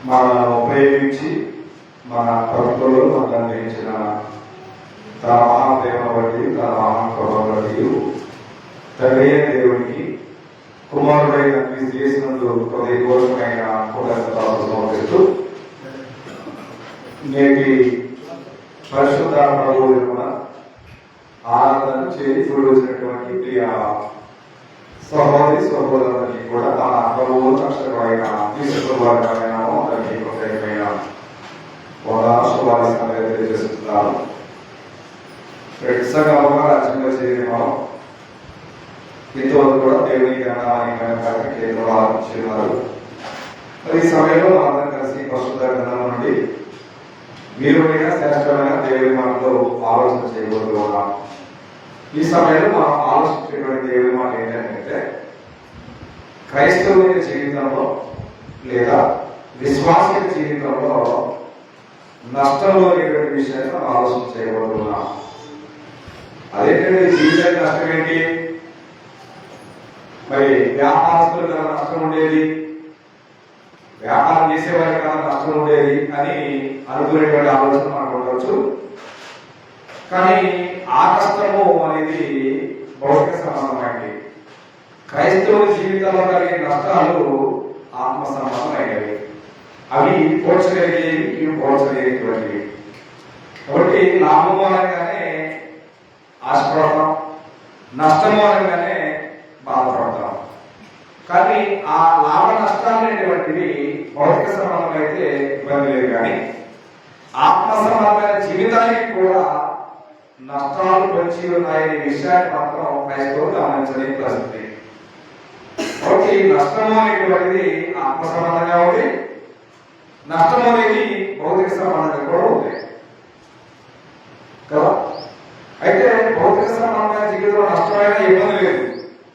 మన ఉపయోగించి మన ప్రభుత్వంలో మనకు అందించిన తన మహాప్రేమ బట్టి తన మహాకృప బట్టి తండ్రి దేవుడికి కుమారుడైన క్రీస్తు చేసినందుకు హృదయపూర్వకమైన కృతజ్ఞతలు సమర్పిస్తూ నేటి పరిశుద్ధ ప్రభువును ఆరాధన చేసి చూడవలసినటువంటి ప్రియ సహోదరి సహోదరులకి కూడా తన ప్రభువు రక్షకుడైన తీసుకున్న అందరికీ ప్రత్యేకమైన శుభాకాంక్షలు తెలియజేస్తున్నాను. సంఘముగా రాజ్యంలో చేరిన మనం ఇంతవరకు కూడా దేవుని జ్ఞానాన్ని ఆరంభించున్నారు. ఈ సమయంలో అందరం కలిసి పరిశుద్ధ గ్రంథం నుండి వీరుడైన శ్రేష్టమైన దేవుని మాటలో ఆలోచన చేయబోతున్నాం. ఈ సమయంలో మనం ఆలోచించేటువంటి దేవుని మాట ఏంటంటే క్రైస్తవుని జీవితంలో లేదా విశ్వాసిక జీవితంలో నష్టంలో లేనటువంటి విషయాన్ని మనం ఆలోచన చేయబోతున్నాం. అదేంటంటే జీవితానికి నష్టం ఏంటి? మరి వ్యాపారస్తులు కదా నష్టం ఉండేది, వ్యాపారం చేసేవారికి కదా నష్టం ఉండేది అని అనుకునేటువంటి ఆలోచన మనకు ఉండవచ్చు. కానీ ఆ కష్టము అనేది భౌతిక సంబంధమైనవి. క్రైస్తవుల జీవితంలో కలిగే నష్టాలు ఆత్మ సంబంధమైనవి. అవి పోల్చగలిగేవి, ఇవి పోల్చగలిగేటువంటివి. కాబట్టి లాభం మూలంగానే ఆశపడతాం, నష్టం మూలంగానే బాధపడతాం. కానీ ఆ లాభ నష్టాలు అనేటువంటివి భౌతిక సంబంధం అయితే ఇబ్బంది లేదు. కానీ ఆత్మ సంబంధమైన జీవితానికి కూడా నష్టాలు వచ్చి ఉన్నాయనే విషయాన్ని మాత్రం క్రైస్తవులు గమనించలేని పరిస్థితి. కాబట్టి నష్టము అనేటువంటిది ఆత్మ సంబంధంగా ఉంది, నష్టం అనేది భౌతిక సంబంధంగా కూడా ఉంది కదా. అయితే భౌతిక సంబంధమైన జీవితంలో నష్టమైన ఇబ్బంది లేదు,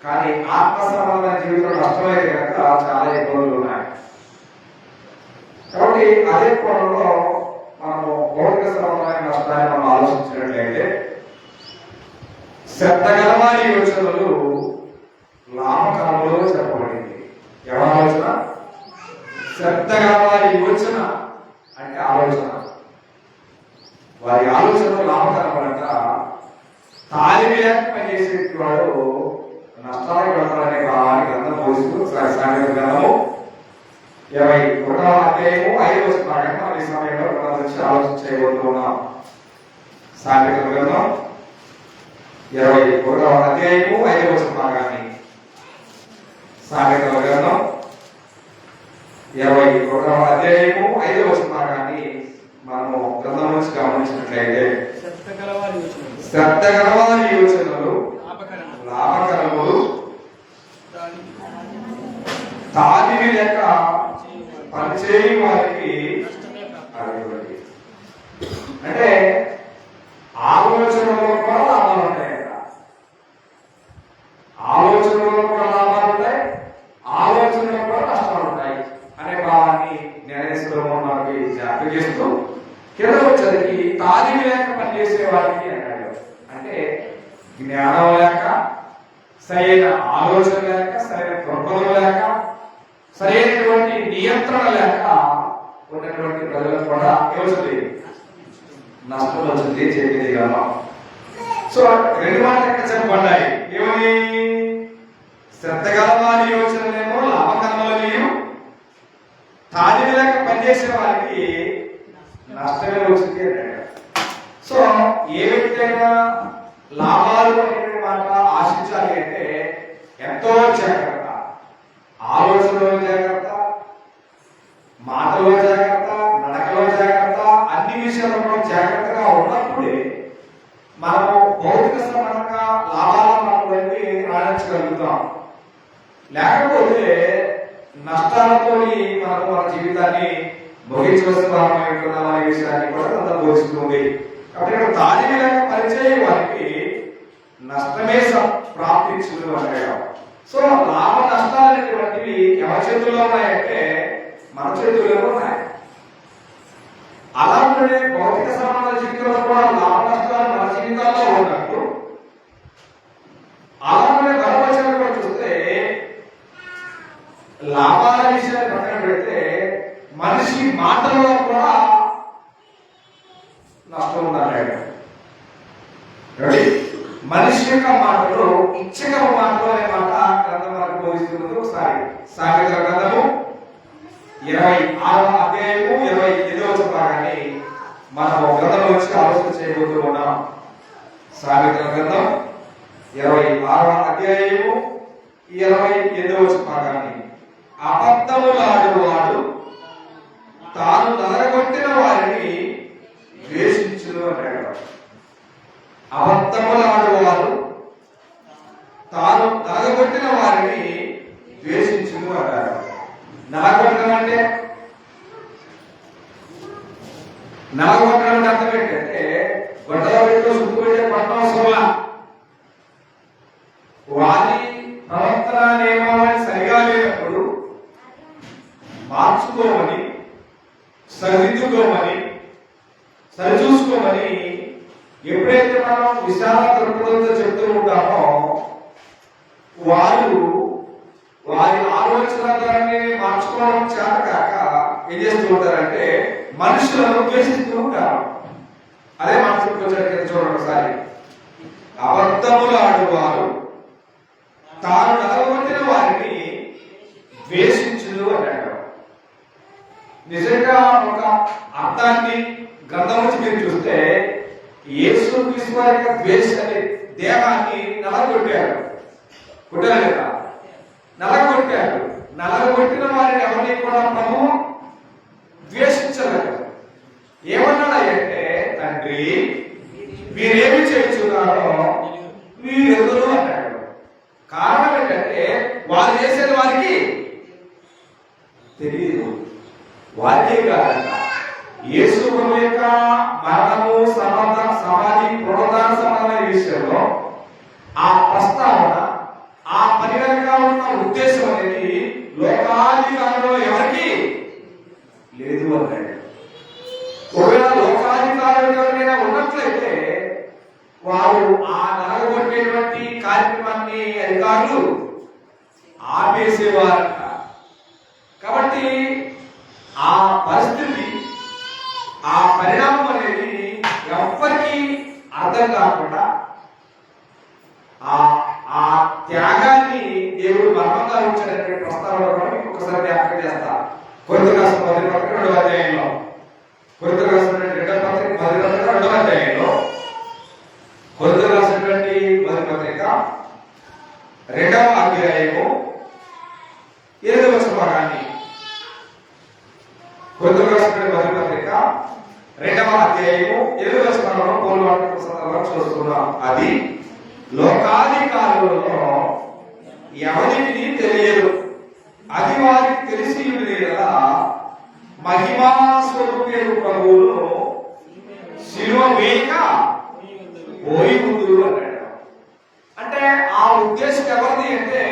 కానీ ఆత్మ సంబంధమైన జీవితంలో నష్టమైతే కనుక చాలా ఇబ్బందులు ఉన్నాయి. కాబట్టి అదే కోణంలో మనము భౌతిక సంబంధమైన నష్టాన్ని మనం ఆలోచించినట్లయితే శ్రద్ధ గలవారి యోచనలు లాభకరములో చెప్పబడింది. ఎవరి ఆలోచన? శ్రద్ధ గలవారి యోచన అంటే ఆలోచన. వారి ఆలోచన లాభకరమంట. తాలిమి లేక పనిచేసే వాడు నష్టాలకు వెళ్తారనే భావానికి గ్రంథం పోస్తూ సామెతల గ్రంథము 21వ అధ్యాయము 5వ వచనం మనం ఈ సమయంలో గురించి ఆలోచన చేయబోతున్నాం. సామెతల గ్రంథం 21వ అధ్యాయము 5వ వచనం. సామెతల గ్రంథం 21వ అధ్యాయము 5వ వచనాన్ని మనము గ్రంథం నుంచి గమనించినట్లయితే శ్రద్ధ గలవారి యోచనలు లాభకరములు, తాలిమి లేక పనిచేయ వారికి అంటే ఆలోచనలో కూడా లాభాలు ఉంటాయి కదా. ఆలోచనలో కూడా లాభాలు ఉంటాయి, ఆలోచనలో కూడా నష్టాలు ఉంటాయి అనే భావాన్ని జ్ఞానేశ్వరము మనకి జ్ఞాపకం చేస్తూ కింద వచ్చేసరికి తాలిమి లేక పనిచేసే వారికి అన్నాడు. అంటే జ్ఞానం లేక, సరైన ఆలోచన లేక, సరైన దృక్పథం లేక, సరైనటువంటి నియంత్రణ లేక ఉన్నటువంటి ప్రజలకు కూడా ఏమవుతుంది? నష్టం వచ్చింది చెప్పేది కదా. సో రెండు మాటలు ఎక్కడ చెప్పబడ్డాయి. ఏమని? శ్రద్ధ గలవారి యోచనలేమో లాభకరమలేము, తాలిమి లేక పనిచేసే వారికి నష్టమే వచ్చింది అన్నాడు. సో ఏ వ్యక్తి అయినా లాభాలు అనే మాట ఆశించాలి అంటే ఎంతో జాగ్రత్త, ఆలోచనలో జాగ్రత్త, మాటలో జాగ్రత్త, నడకలో జాగ్రత్త, అన్ని విషయాలలో జాగ్రత్తగా ఉన్నప్పుడే మనము భౌతిక సంబంధంగా లాభాలను మనకు రాణించగలుగుతాం. లేకపోతే నష్టాలతో మనకు మన జీవితాన్ని ముగించవలసిన విషయాన్ని కూడా అంతా బోధిస్తుంది. కాబట్టి తాలిమి లేక పరిచయ వారికి నష్టమే ప్రాప్తించుదు అంటాడు. సో లాభ నష్టాలు అనేటువంటివి ఎవరి చేతుల్లో ఉన్నాయంటే మన చేతుల్లో ఉన్నాయి. అలాంటి భౌతిక సంబంధ జీవితంలో కూడా లాభ నష్టాలు మన జీవితాల్లో ఉన్నట్టు అలాంటి ధర్మవచనం కూడా చూస్తే లాభాల విషయాన్ని పక్కన పెడితే మనిషి మాటల్లో కూడా నష్టం ఉందన్నాడు. మనిషి యొక్క మాటలు ఇచ్చకపు మాటలు అనే మాట గ్రంథం మనకు బోధిస్తున్నది. ఒకసారి సామెతల గ్రంథము 26వ అధ్యాయము 28వ వచనాన్ని మనం గ్రంథంలో వచ్చి ఆలోచన చేయబోతూ ఉన్నాం. సామెతల గ్రంథం 26వ అధ్యాయము 28వ వచనాన్ని, అబద్ధములాడువాడు తాను నలగొట్టిన వారిని ద్వేషించును అన్నాడు. అబద్ధములాడువారు తాను నలగొట్టిన వారిని ద్వేషించును అన్నాడు. నలగొట్టడం అంటే అర్థం ఏంటంటే గొడ్డలో పెట్టు సుత్తు పెట్టే పట్టణంలా వారి ప్రవర్తన నియమాలని సరిగా లేనప్పుడు మార్చుకోమని, సరిదిద్దుకోమని, సరిచూసుకోమని ఎప్పుడైతే మనం విశాల దృక్పథంతో చెప్తూ ఉంటామో వారు వారి ఆలోచనలన్నీ మార్చుకోవడం చేత కాక ఏం చేస్తూ ఉంటారంటే మనుషులను ద్వేషిస్తూ ఉంటారు. అదే మార్చుకోవడానికి చూడండి ఒకసారి. అబద్ధములు ఆడువారు తాను నలగొట్టిన వారిని ద్వేషించును అన్నాడు. నిజంగా ఒక అర్థాన్ని గ్రంథం నుంచి మీరు చూస్తే యేసు క్రీస్తు వారి యొక్క ద్వేష అనే దేహాన్ని నలగొట్టారు. కొట్టారు కదా, నలగొట్టారు. నలగొట్టిన వారిని ఎవరిని కూడా ప్రభు ద్వేషించలేదు. ఏమన్నాడంటే, తండ్రి వీరేమి చేస్తున్నారో వీరెవరు అన్నాడు. కారణం ఏంటంటే వారు చేసేది వారికి తెలియదు. వారికే కాదంట, యేసు ప్రభు యొక్క మరణము, సమాధి, పునరుద్ధాన సంబంధమైన విషయంలో ఆ ప్రస్తావన, ఆ పని వెనుక ఉన్న ఉద్దేశం అనేది లోకాధికారంలో ఎవరికి లేదు అన్నాడు. ఒకవేళ లోకాధికారులు ఎవరైనా ఉన్నట్లయితే వారు ఆ నలగొట్టేటువంటి కార్యక్రమాన్ని అధికారులు ఆపేసేవారంట. కాబట్టి ఆ పరిస్థితి, ఆ పరిణామం అనేది ఎవ్వరికి అర్థం కాకుండా ఆ త్యాగాన్ని దేవుడు బలవంగా ఉంచాడనే ప్రస్తావన ఒకసారి జ్ఞాపకం చేస్తా. కొరింథీయులకు రాసిన మొదటి పత్రిక 2వ అధ్యాయంలో, కొరింథీయులకు రాసినటువంటి 2వ పత్రిక 2వ అధ్యాయంలో, కొరింథీయులకు రాసినటువంటి మొదటి పత్రిక 2వ అధ్యాయము 7వ వచనాన్ని, కొరింథీయులకు రాసినటువంటి మొదటి పత్రిక 2వ అధ్యాయము 7వ వచనంలో పోల్వాటి సందర్భం చూస్తున్నాం. అది లోకాధికారులలో ఎవరికి తెలియదు, అది వారికి తెలిసి లేదా మహిమా స్వరూపేరు ప్రభువును శిలువ వేయక పోయి ముందు అన్నాడు. అంటే ఆ ఉద్దేశం ఎవరిది అంటే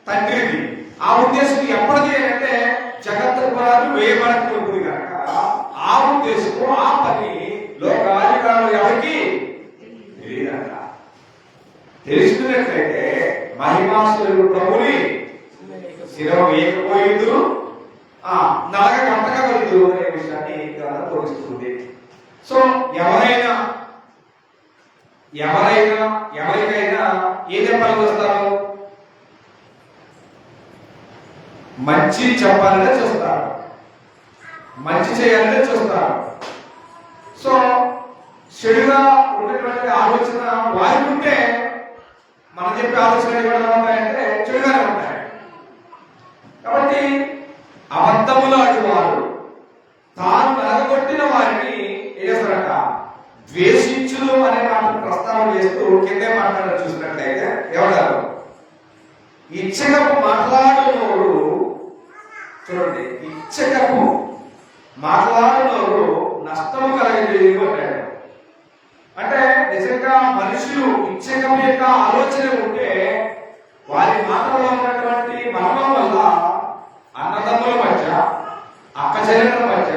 తండ్రిది. ఆ ఉద్దేశం ఎప్పటిది అంటే జగత్తు వేయబడకపోతుంది కనుక ఆ ఉద్దేశం, ఆ పని లోకాధికారులు ఎవరికి తెలియదంట. తెలుసుకున్నట్లయితే మహిమాసుడు ప్రభుని శిరవ వేయకపోయిందు, నలగ కంటకవద్దు అనే విషయాన్ని తోడిస్తుంది. సో ఎవరికైనా ఏం చెప్పాలని వస్తారు? మంచి చెప్పాలనే చూస్తారు, మంచి చేయాలనే చూస్తారు. సో చెడుగా ఉన్నటువంటి ఆలోచన వారికి ఉంటే మనం చెప్పే ఆలోచన ఎలా ఉంటాయంటే చెడుగానే ఉంటాయి. కాబట్టి అబద్ధములాడువారు తాను నలగొట్టిన వారిని ఏం చేస్తారట? ద్వేషించును అనే మాట ప్రస్తావన చేస్తూ కిందే మాట్లాడారు. చూసినట్లయితే ఎవరు ఇచ్చకపు మాట్లాడునోరు, చూడండి, ఇచ్చకపు మాట్లాడునోరు నష్టము కలిగేది అంటాడు. అంటే నిజంగా మనుషులు ఇచ్చకం యొక్క ఆలోచన ఉంటే వారి మాటల్లో ఉన్నటువంటి మర్మం వల్ల అన్నదమ్ముల మధ్య, అక్క చెల్లెల మధ్య,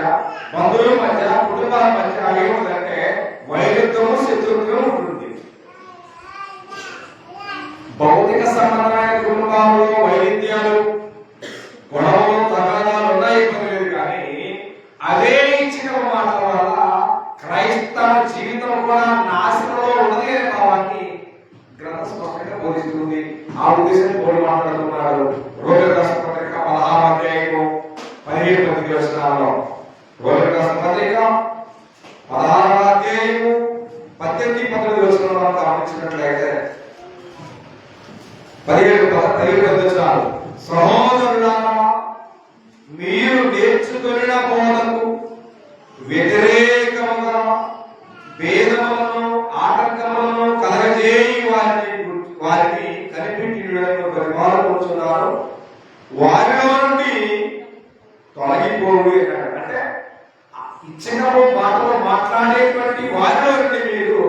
బంధువుల మధ్య, కుటుంబాల మధ్య ఏముందంటే వైరుధ్యము, శత్రుత్వం ఉంటుంది. భౌతిక సంబంధమైన కుటుంబాల్లో వైవిధ్యాలు, గొడవలు, తగాదాలు ఉన్నాయి, ఇబ్బంది లేదు. కానీ వచనాల్లో రోమిలకు రాసిన పత్రిక 16వ అధ్యాయము 18-19 వచనాలను మనం గమనించినట్లయితే 17-18 వచనాలు, సహోదరులారా మీరు నేర్చుకున్న బోధకు వ్యతిరేకముగా భేదములను ఆటంకములను కలగజేయి వారిని కనిపెట్టినను పరిమాణించున్నారు, వారిలో నుండి తొలగిపోవు అన్నాడు. అంటే ఇచ్చకము మాటలు మాట్లాడేటువంటి వారిలో నుండి మీరు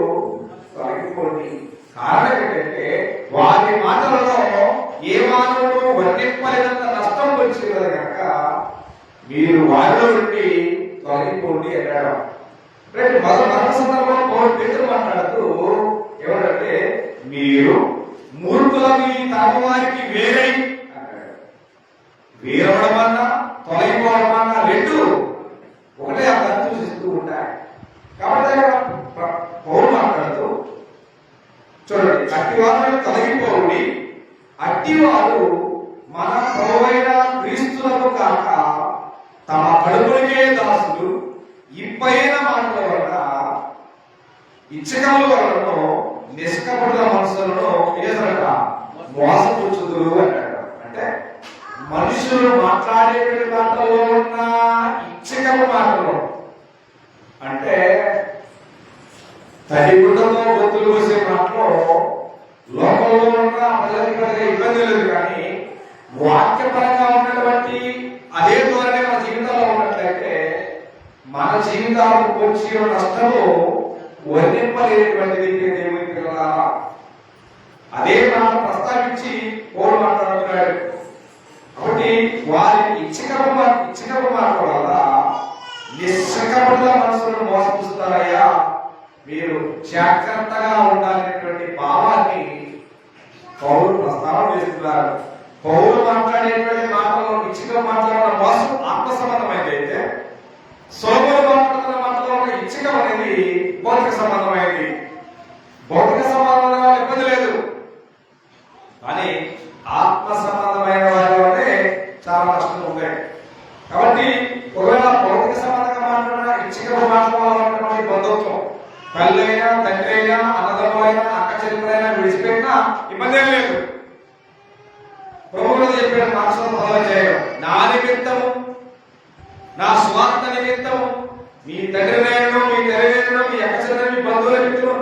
తొలగిపోండి. కారణం ఏంటంటే వారి మాటలలో ఏ మానవుడు వర్ణింపలేనంత నష్టం వచ్చింది కనుక మీరు వారిలో నుండి తొలగిపోండి అన్నాడు. రేపు మరణ సందర్భంలో పేతురు మాట్లాడుతూ ఏమంటే మీరు మూర్ఖులను ఈ తమ వారికి వేరై అన్నాడు. వేరవడం అన్నా తొలగిపోవడం అన్నా రెండు ఒకటే అర్థం సూచిస్తూ ఉంటాయి. కాబట్టి పౌరు మాట్లాడుతూ చూడండి, అట్టివారు తొలగిపోండి, అట్టివారు మన ప్రభువైన క్రీస్తులకు కాక తమ కడుపులకే దాసులు, ఇప్పైన మాటల వలన ఇచ్చకముల వలన నిష్కపటుల మనసులను ఏదనక మోసపుచ్చుదురు అన్నాడు. అంటే మనుషులు మాట్లాడే మాటల్లో ఉన్న ఇచ్చకము మాటలు అంటే తడి గుడ్డలో గొంతులు పోసే మాటలో లోకంలో ఉన్న ప్రజలకు పెద్దగా ఇబ్బంది లేదు, కానీ వాక్యపరంగా ఉన్నటువంటి అదే ధోరణి మన జీవితంలో ఉన్నట్లయితే మన జీవితాలకు వచ్చే నష్టము వర్ణింపలేనటువంటిది. దేవునికి కదా అదే మాట ప్రస్తావించి పౌలు మాట్లాడుతున్నాడు. కాబట్టి వారి ఇచ్చకపు మాట వల్ల నిష్కపటుల మనసులను మోసపుస్తారయ్యా, మీరు జాగ్రత్తగా ఉండాలనేటువంటి భావాన్ని పౌలు ప్రస్తావన చేస్తున్నారు. పౌలు మాట్లాడేటువంటి మాటలో ఇచ్చకపు మాట్లాడిన మోసం ఆత్మ సంబంధమైనది అయితే, సోమరు మాట్లాడుతున్న మాటలో ఒక ఇచ్చకం అనేది భౌతిక సంబంధమైనది. భౌతిక సంబంధమైన వాళ్ళు ఇబ్బంది లేదు, కానీ ఆత్మ సంబంధమైన వారిలోనే చాలా నష్టం ఉంటాయి. కాబట్టి ఒకవేళ భౌతిక సంబంధంగా మాట్లాడిన ఇచ్చకపు మాట్లాడాలన్నటువంటి బంధుత్వం తల్లి అయినా తండ్రి అయినా అన్నదమ్ములైనా అక్క చెల్లెలైనా విడిచిపెట్టినా ఇబ్బంది ఏం లేదు. ప్రభువులు చెప్పిన మాసం చేయడం నా నిమిత్తము, నా స్వార్థ నిమిత్తము, మీ తండ్రినైనా మీ తల్లినైనా మీ అక్క చెల్లెలు మీ బంధువుల మిత్రులు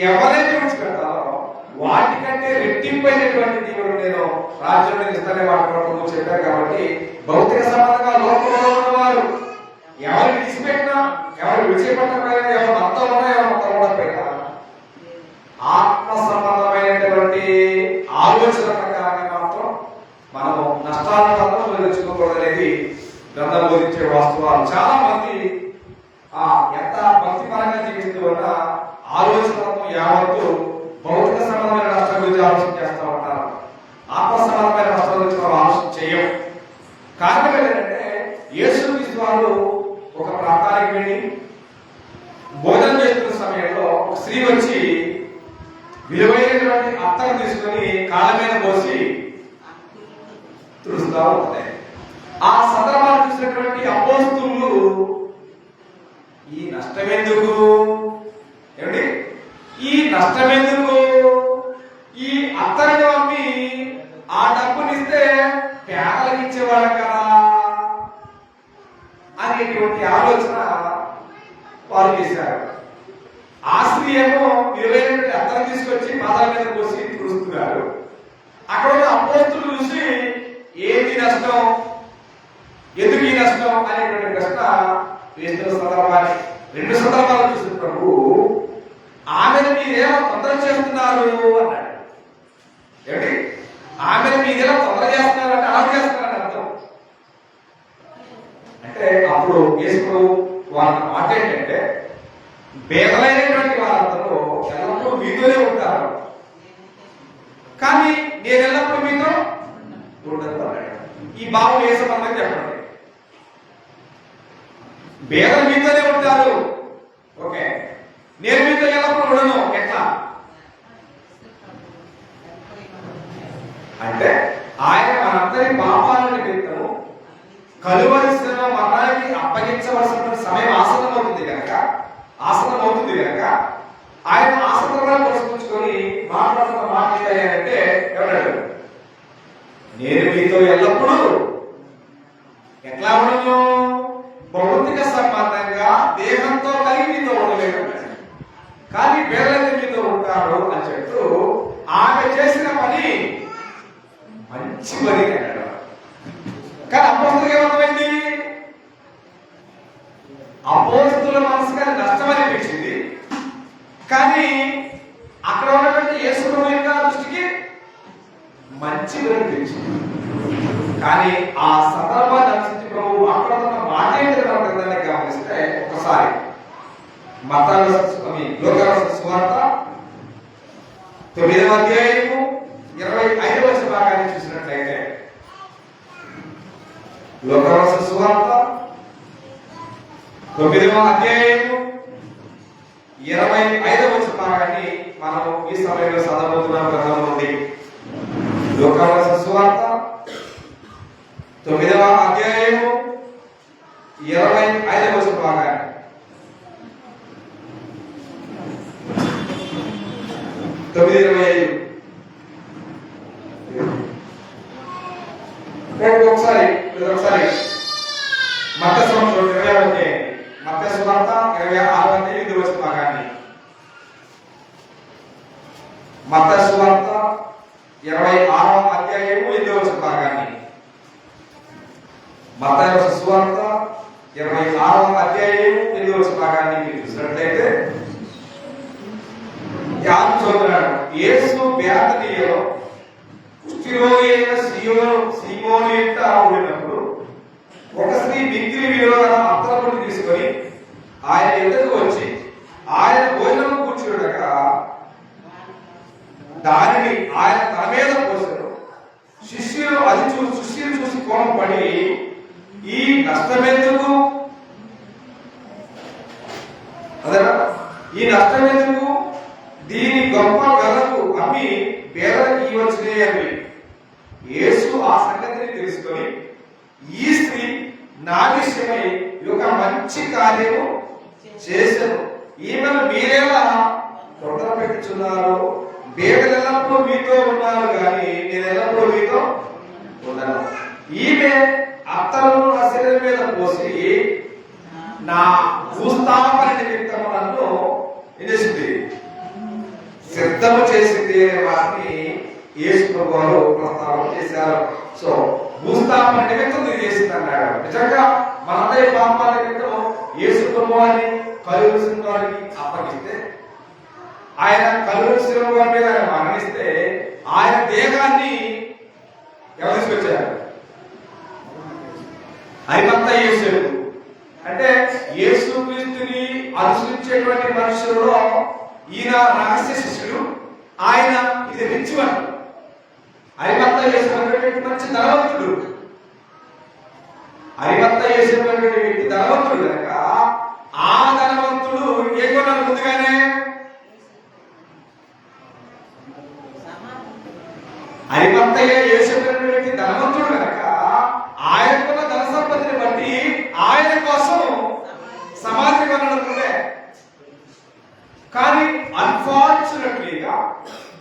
ఎవరైతే విడిచిపెడతారో వాటికంటే రెట్టింపైనటువంటి దేవుడు నేను రాజ్యంలో ఇస్తానే వాడుకోవడం చెప్పారు. కాబట్టి భౌతిక సంబంధంగా లోకంలో ఉన్నవారు ఎవరు విడిచిపెట్టినా, ఎవరు విడిచిపెట్టకపోయినా, ఎవరు అంత ఉన్నా ఎవరు అంత ఉండకపోయినా ఆత్మ సంబంధమైనటువంటి ఆలోచన ప్రకారంగా మాత్రం మనము నష్టాలను తొలగించుకోకూడదు అనేది గ్రంథం బోధించే వాస్తవాలు. చాలా మంది ఎంత భక్తిపరంగా జీవిస్తూ ఉన్న ఆలోచనలతో యావత్తు భౌతిక సంబంధమైన నష్టం గురించి ఆలోచన చేస్తూ ఉంటారు. ఆత్మ సంబంధమైన నష్టం గురించి మనం ఆలోచన చేయం. కారణం ఏంటంటే యేసుక్రీస్తు వారు ఒక ప్రాంతానికి వెళ్ళి భోజనం చేస్తున్న సమయంలో ఒక స్త్రీ వచ్చి విలువైనటువంటి అత్తను తీసుకుని కాళ్ళ మీద పోసి తుడుస్తూ ఉంటాయి. ఆ సందర్భాన్ని చూసినటువంటి అపోస్తులు ఈ నష్టమెందుకు, ఏమిటి ఈ నష్టమెందుకు, ఈ అత్తని అమ్మి ఆ డబ్బునిస్తే పేదలకు ఇచ్చేవాళ్ళం కదా అనేటువంటి ఆలోచన వారు చేశారు. ఆ స్త్రీ ఏమో 20 అత్తలు తీసుకొచ్చి పాదాల మీద పోసి తుడుస్తున్నారు. అక్కడ ఉన్న అపోస్తులు చూసి ఏంటి నష్టం, ఎందుకు ఈ నష్టం అనేటువంటి ప్రశ్న వేస్తున్న సందర్భాన్ని 2 సందర్భాలు చూసిన ప్రభు ఆమెను మీరేమో తొందర చేస్తున్నారు అన్నాడు. ఏమిటి ఆమెను మీరేమో తొందర చేస్తున్నారు అంటే ఆమె చేస్తున్నారని అర్థం. అంటే అప్పుడు యేసు వాళ్ళ మాట ఏంటంటే బేదలైనటువంటి వారందరూ ఎల్లప్పుడూ మీతోనే ఉంటారు, కానీ నేను ఎల్లప్పుడూ మీతో ఉండదు అన్నాడు. ఈ భావం ఏ సంబంధం చెప్పండి. బేదలు మీతోనే ఉంటారు, ఓకే, నేను మీతో ఎల్లప్పుడూ ఉండను ఎట్లా అంటే ఆయన మనందరి పాపాల నిమిత్తము కలువరి శ్రమ మరణానికి అప్పగించవలసిన సమయం ఆసన్నమవుతుంది కనుక ఆయన ఆసనంగా పరిశీలించుకొని మాట్లాడుతున్న మాట ఏంటంటే ఎవరాడు? నేను మీతో ఎల్లప్పుడూ ఎట్లా ఉండను? భౌతిక సంబంధంగా దేహంతో కలిగి మీతో ఉండలేదు, కానీ పేర్లైతే మీతో ఉంటారు అని చెప్తూ ఆమె చేసిన పని మంచి పని అన్నాడు. కానీ అపోస్తులకు ఏమర్థమైంది? అపోస్తుల మనసుకి అది నష్టం అనిపించింది, కానీ అక్కడ ఉన్నటువంటి యేసు ప్రభు యొక్క దృష్టికి మంచి అనిపించింది. కానీ ఆ సందర్భాన్ని అనుసరించి ప్రభు మాట్లాడుతున్న మాట ఏంటి మనం గమనిస్తే ఒకసారి లోకాసు సువార్త 9వ అధ్యాయము 25వ భాగాన్ని చూసినట్లయితే, లోకాసు సువార్త 9వ అధ్యాయము 25వ భాగాన్ని మనం ఈ సమయంలో చదవబోతున్నాం. గ్రంథం నుండి లోకాసు సువార్త 9వ అధ్యాయము 25వ భాగాన్ని ఒకసారి మత్తయి సువార్త 26వ భాగాన్ని మత్తయి సువార్త 26వ అధ్యాయము 8వ భాగాన్ని మత్తయి సువార్త 26వ అధ్యాయము 8వ భాగాన్ని మీరు చూసినట్లయితే యేసు బేతనీయలో కుష్ఠరోగి అయిన సీమోను ఇంట ఉండినప్పుడు ఒక స్త్రీ మిక్కిలి విలువగల అత్తరపుని తీసుకొని ఆయన ఎదురుకు వచ్చి ఆయన భోజనం కూర్చుండగా దానిని ఆయన తన మీద పోసారు. శిష్యులు చూసి కోపపడి ఈ నష్టమెందుకు దీని గొప్ప వెలకు అమ్మి పేదలకు ఇవ్వచ్చునే అని యేసు ఆ సంగతిని తెలుసుకొని ఈ స్త్రీ నా విషయమై ఒక మంచి కార్యము చేశాను, ఈమెను మీరేలా తొందర పెట్టుచున్నారు? బేదలు ఎల్లప్పుడూ మీతో ఉన్నారు, కానీ నేను ఎల్లప్పుడూ మీతో ఉన్నాను. ఈమె అత్తలను నా శరీరం మీద పోసి నా భూస్థాపన నిమిత్తము నన్ను ఏం చేసింది? సిద్ధము చేసింది అనే వాటిని యేసు ప్రభువు ప్రస్తావన చేశారు. సో భూస్థాపన నిమిత్తం ఇది చేసింది అన్నాడు. నిజంగా మనందరి పాపాల నిమిత్తం యేసు ప్రభువాన్ని కలువరి శిలువకి అప్పగిస్తే, ఆయన కలువరి శిలువ మీద మరణిస్తే ఆయన దేహాన్ని ఎవరు తీసుకొచ్చారు? అరిమత్త యేసు. అంటే యేసు క్రీస్తుని అనుసరించేటువంటి మనుషులలో ఈయన రహస్య శిష్యుడు, ఆయన ఇది రిచ్ వన్. అరిమత్త చేసినటువంటి మంచి ధనవంతుడు, అరిమత్త చేసినటువంటి వ్యక్తి ధనవంతుడు కనుక ఆ ధనవంతుడు ఏం కొన్నాడు? ముందుగానే అరిమత్తయ్య చేసినటువంటి వ్యక్తి ధనవంతుడు కనుక ఆయనకున్న ధన సంపత్తిని బట్టి ఆయన కోసం సమాధి కొనడం. కానీ అన్ఫార్చునేట్లీగా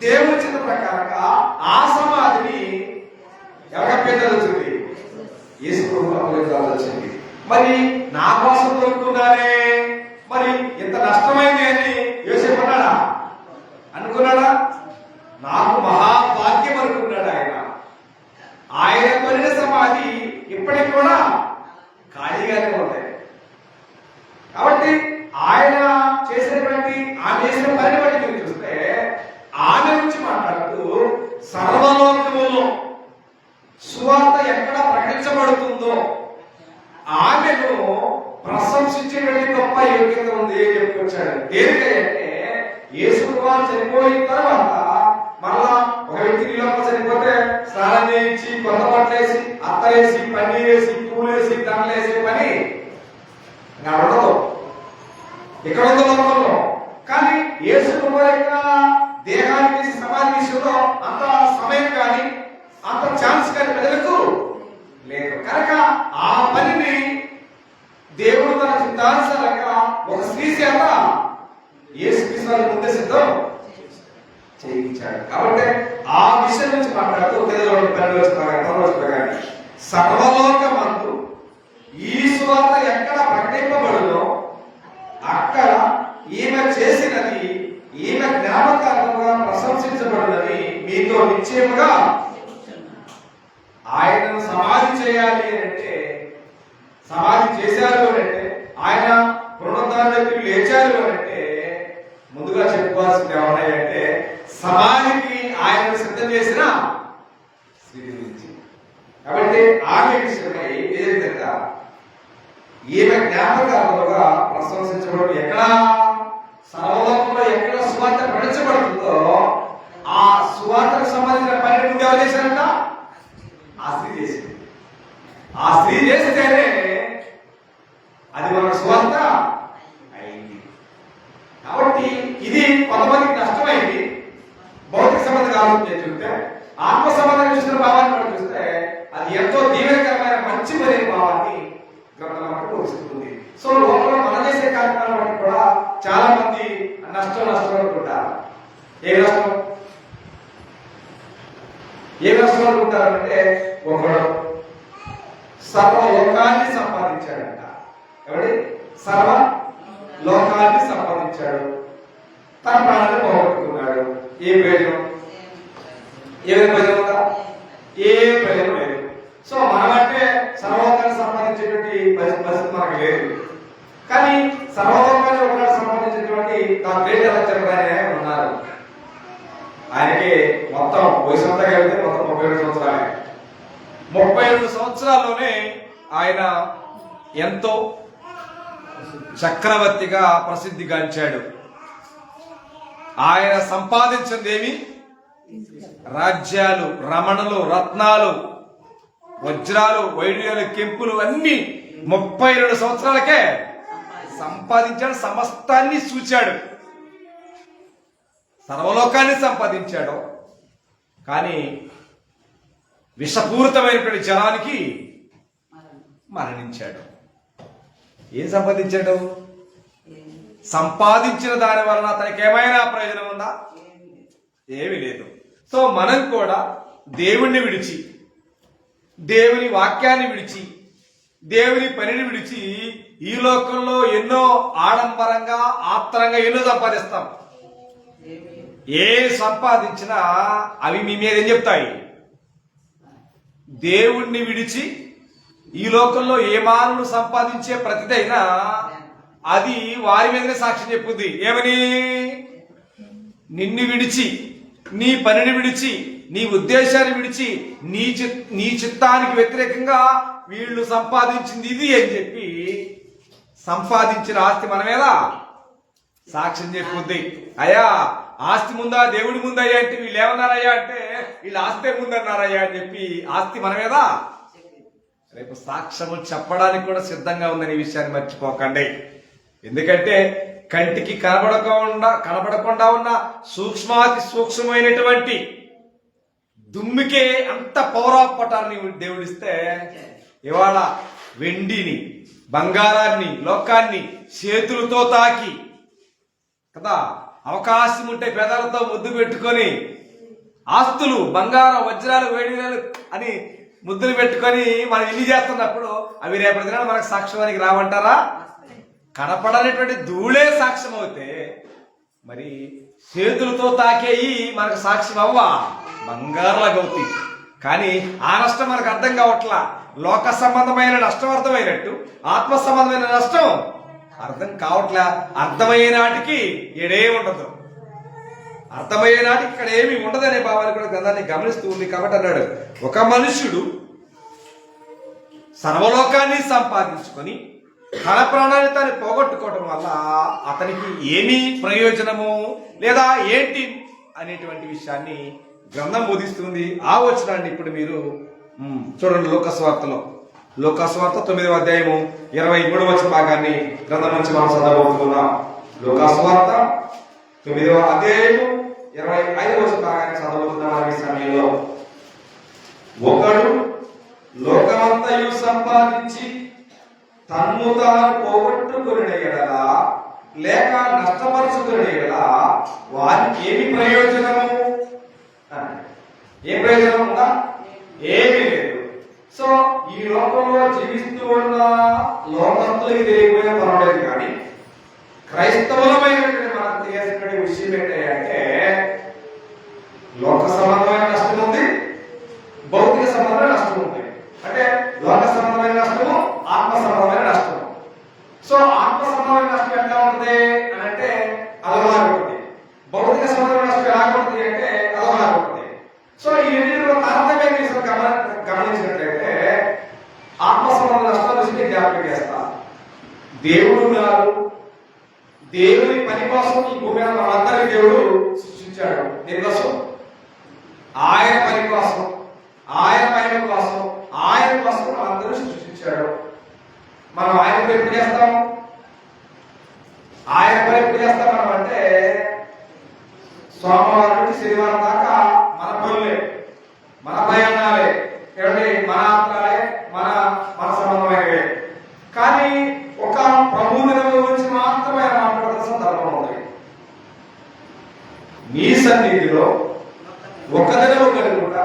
దేవుని చిత్త ప్రకారంగా ఆ సమాధిని ఎవరికీ యేసు ప్రభువుకు వచ్చింది. మరి నా కోసం దొరుకుతున్నానే, మరి ఇంత నష్టమైంది అని యోసేపు అనుకున్నాడా? నాకు మహాభాగ్యం అనుకున్నాడు ఆయన. ఆయన కొనిన సమాధి ఇప్పటికి కూడా ఖాళీగానే ఉంటాయి. కాబట్టి ఆయన చేసినటువంటి ఆమె చేసిన పని బట్టి మీరు చూస్తే ఆమె నుంచి మాట్లాడుతూ సర్వలోకములో సువార్త ఎక్కడ ప్రకటించబడుతుందో ఆమెను ప్రశంసించేటువంటి గొప్ప యోగ్యత ఉంది అని చెప్పుకొచ్చాడు. దేనికంటే యేసు ప్రభువు చనిపోయిన తర్వాత మళ్ళా ఒక వ్యక్తి నీళ్ళలో చనిపోతే స్నానం చేయించి కొత్త బట్టలేసి అత్తలేసి పన్నీరేసి పూలేసి దండలేసే పని ఉండదు ఇక్కడ ఉందో లోకంలో. కానీ యేసు ప్రభువు యొక్క దేహానికి సమాధి విషయంలో అంత సమయం కానీ అంత ఛాన్స్ కానీ ప్రజలకు లేదు కనుక ఆ పనిని దేవుడు తన చిత్తానుసారంగా ఒక స్త్రీ చేత యేసుక్రీస్తు వారి ముందే సిద్ధం చేయించాడు. కాబట్టి ఆ విషయం నుంచి మాట్లాడుతూ సర్వలోకమందు ఈ సువార్త ఎక్కడ ప్రకటింపబడునో అక్కడ ఈమె చేసినది ఈమె జ్ఞాపకార్థంగా ప్రశంసించబడునని మీతో నిశ్చయముగా. ఆయనను సమాధి చేయాలి అంటే, సమాధి చేశారు అంటే, ఆయన పునరుద్ధానానికి లేచారు అంటే ముందుగా చెప్పుకోవాల్సింది ఏమన్నాయంటే సమాధికి ఆయనను సిద్ధం చేసిన స్త్రీ గురించి. కాబట్టి ఆమె విషయమై ఏ విధంగా ఈమె జ్ఞాపకార్థంగా ప్రశంసించబడు. ఎక్కడ సర్వలోకంలో ఎక్కడ సువార్త ప్రకటించబడుతుందో ఆ సువార్తకు సంబంధించిన పని ముందు ఎవరు చేశారంట? ఆ స్త్రీ చేసింది. ఆ స్త్రీ చేస్తేనే అది మన సువార్త అయింది. కాబట్టి ఇది కొంతమందికి నష్టమైంది. భౌతిక సంబంధంగా ఆలోచన చూస్తే, ఆత్మ సంబంధంగా చూసిన భావాన్ని మనం చూస్తే అది ఎంతో దీవెనకరమైన మంచి మరే భావాన్ని గ్రంథం మనకు బోధిస్తుంది. సో లోకంలో మనం చేసే కార్యక్రమాల బట్టి కూడా చాలా మంది నష్టం అనుకుంటారు. ఏ నష్టం అనుకుంటారు అంటే, ఒకడు సర్వ లోకాన్ని సంపాదించాడంట. ఎవడి? సర్వ లోకాన్ని సంపాదించాడు, తన ప్రాణాన్ని పోగొట్టుకున్నాడు. ఏ ప్రయోజనం? ఏమైనా ప్రయోజనం ఉందా? ఏ ప్రయోజనం లేదు. సో మనమంటే సర్వలోకాన్ని సంపాదించేటువంటి పరిస్థితి మనకు లేదు. కానీ సర్వలోకాన్ని ఒకనాడు సంపాదించేటువంటి గ్రేట్ ఎలక్టర్ ఆయన ఉన్నారు. ఆయనకి మొత్తం వయసు అంతా కలిపితే మొత్తం 37 సంవత్సరాలే. 37 సంవత్సరాల్లోనే ఆయన ఎంతో చక్రవర్తిగా ప్రసిద్ధిగాంచాడు. ఆయన సంపాదించిందేమి? రాజ్యాలు, రమణులు, రత్నాలు, వజ్రాలు, వైడ్యాలు, కెంపులు అన్ని 32 సంవత్సరాలకే సంపాదించాడు. సమస్తాన్ని చూచాడు, సర్వలోకాన్ని సంపాదించాడు. కానీ విషపూరితమైనటువంటి జనానికి మరణించాడు. ఏం సంపాదించాడు? సంపాదించిన దాని వలన అతనికి ఏమైనా ప్రయోజనం ఉందా? ఏమీ లేదు. సో మనం కూడా దేవుణ్ణి విడిచి, దేవుని వాక్యాన్ని విడిచి, దేవుని పనిని విడిచి ఈ లోకంలో ఎన్నో ఆడంబరంగా ఆత్రంగా ఎన్నో సంపాదిస్తాం. ఏ సంపాదించినా అవి మీ మీద ఏం చెప్తాయి? దేవుణ్ణి విడిచి ఈ లోకంలో ఏ మానవుడు సంపాదించే ప్రతిదైనా అది వారి మీదనే సాక్ష్యం చెప్పుద్ది. ఏమని? నిన్ను విడిచి, నీ పనిని విడిచి, నీ ఉద్దేశాన్ని విడిచి, నీ చిత్తానికి వ్యతిరేకంగా వీళ్ళు సంపాదించింది ఇది అని చెప్పి సంపాదించిన ఆస్తి మన మీద సాక్ష్యం చెప్పుద్ది. అయ్యా ఆస్తి ముందా దేవుడి ముందయ్యా అంటే వీళ్ళు ఏమన్నారయ్యా అంటే వీళ్ళు ఆస్తే ముందన్నారయ్యా అని చెప్పి ఆస్తి మన మీద రేపు సాక్ష్యము చెప్పడానికి కూడా సిద్ధంగా ఉందనే విషయాన్ని మర్చిపోకండి. ఎందుకంటే కంటికి కనబడకుండా ఉన్న సూక్ష్మాతి సూక్ష్మమైనటువంటి దుమ్మికే అంత పౌరాపటాన్ని దేవుడిస్తే ఇవాళ వెండిని, బంగారాన్ని, లోకాన్ని చేతులతో తాకి కదా, అవకాశం ఉంటే పెదాలతో ముద్దు పెట్టుకొని ఆస్తులు, బంగారం, వజ్రాలు, వేడిరాలు అని ముద్దులు పెట్టుకొని మనం ఇల్లు చేస్తున్నప్పుడు అవి రేపటి దినాలు మనకు సాక్ష్యానికి రావంటారా? కనపడనేటువంటి ధూళే సాక్ష్యం అవుతే మరి చేతులతో తాకేయి మనకు సాక్ష్యం అవ్వా? బంగారులాగా అవుతాయి. కానీ ఆ నష్టం మనకు అర్థం కావట్లా. లోక సంబంధమైన నష్టం అర్థమైనట్టు ఆత్మ సంబంధమైన నష్టం అర్థం కావట్లా. అర్థమయ్యే నాటికి ఏడే ఉండదు, అర్థమయ్యే నాటికి ఇక్కడ ఏమి ఉండదనే భావాన్ని కూడా గ్రంథాన్ని గమనిస్తూ ఉంది. కాబట్టి అన్నాడు, ఒక మనుష్యుడు సర్వలోకాన్ని సంపాదించుకొని తన ప్రాణాన్ని తాను పోగొట్టుకోవడం వల్ల అతనికి ఏమి ప్రయోజనము లేదా ఏంటి అనేటువంటి విషయాన్ని గ్రంథం బోధిస్తుంది. ఆ వచనాన్ని ఇప్పుడు మీరు చూడండి. లోకాసువార్త 9వ అధ్యాయము 23వ వచన భాగాన్ని గ్రంథం నుంచి మనం చదవబోతున్నాం. లోకాసువార్త 9వ అధ్యాయము 25వ వచన భాగాన్ని చదవబోతున్నాం. ఈ సమయంలో ఒకడు లోకమంతయు సంపాదించి తన్ను తాను పోగొట్టుకుని ఎడల లేక నష్టపరుచుకుని ఎడల వారికి ఏమి ప్రయోజనము? ఏ ప్రయోజనం ఉందా? ఏమీ లేదు. సో ఈ లోకంలో జీవిస్తూ ఉన్న లోకంతులకి తెలియకపోయినా పర్వాలేదు, కానీ క్రైస్తవులమైనటువంటి మనకు తెలియాల్సినటువంటి విషయం ఏంటంటే లోక సంబంధమైన నష్టం ఉంది, భౌతిక సంబంధమైన నష్టం ఉంది. అంటే లోక సంబంధమైన నష్టము, ఆత్మ సంబంధమైన నష్టము. సో ఆత్మ సంబంధమైన నష్టం ఎట్లా ఉంటుంది అని అంటే అదోలాగా ఉంటుంది, భౌతిక సంబంధమైన నష్టం ఎలా ఉంటుంది అంటే అదోలాగా ఉంటుంది. సో ఈ రెండింటిలో తారతమ్యం గమనించినట్లయితే ఆత్మ సంబంధ నష్టాల విషయం జ్ఞాపకం చేస్తా. దేవుడు ఉన్నారు, దేవుని పని కోసం ఈ భూమి మీద మనందరినీ దేవుడు సృష్టించాడు. దేనికోసం? ఆయన పని కోసం, ఆయన మహిమ కోసం, ఆయన కోసం మనందరూ సృష్టించాడు. మనం ఆయన పని ఎప్పుడు చేస్తాం? ఆయన పని ఎప్పుడు చేస్తాం మనం అంటే సోమవారం నుంచి శనివారం దాకా మన పనులే, మన ప్రయాణాలే, మన ఆత్మలే, మన మన సంబంధమైనవే. కానీ ఒక ప్రభు దినము గురించి మాత్రమే మాట్లాడుతున్న సందర్భం ఉంది. నీ సన్నిధిలో ఒక దినము కలుగుట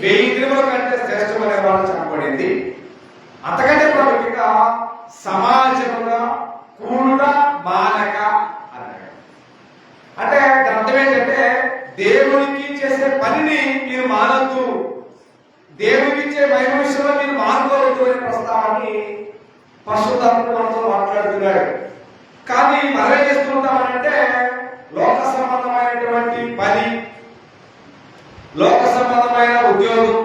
1000 దినముల కంటే శ్రేష్టమైన వాళ్ళు చెప్పబడింది. అంతకంటే ప్రాముఖ్యంగా సమాజముగా కూడుట మానక అన్నాడు. అంటే దాని అర్థం ఏంటంటే దేవునికి చేసే పనిని మీరు మానద్దు, దేవునికి ఇచ్చే మహిమ విషయంలో మీరు మానుకోవద్దు అనే ప్రస్తావాన్ని పరిశుద్ధాత్ముడు మనతో మాట్లాడుతున్నాడు. కానీ మనం ఏం చేస్తుంటామనంటే లోక సంబంధమైనటువంటి పని, లోక సంబంధమైన ఉద్యోగం,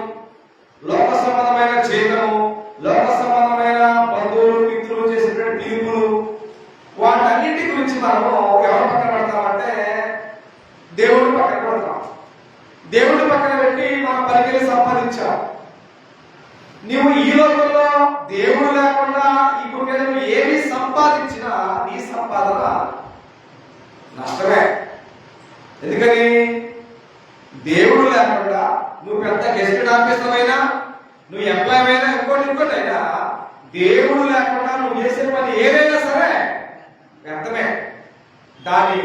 లోక సంబంధమైన జీతము, లోక సంబంధమైన బంధువులు మిత్రులు చేసేటువంటి పిలుపులు, వాటన్నిటి గురించి మనము ఎవరు పక్కన పెడతామంటే దేవుడిని పక్కన పెడతాం. దేవుడిని పక్కన పెట్టి మనం పలికిని సంపాదించాం. నువ్వు ఈ లోకంలో దేవుడు లేకుండా ఈ భూమి మీద నువ్వు ఏమి సంపాదించినా నీ సంపాదన నష్టమే. ఎందుకని? దేవుడు లేకుండా నువ్వు పెద్ద గెస్టెడ్ ఆఫీసర్ అయినా, నువ్వు ఎంప్లాయ్ అయినా, ఇంకోటి అయినా, దేవుడు లేకుండా నువ్వు చేసే పని ఏదైనా సరే వ్యర్థమే. దాని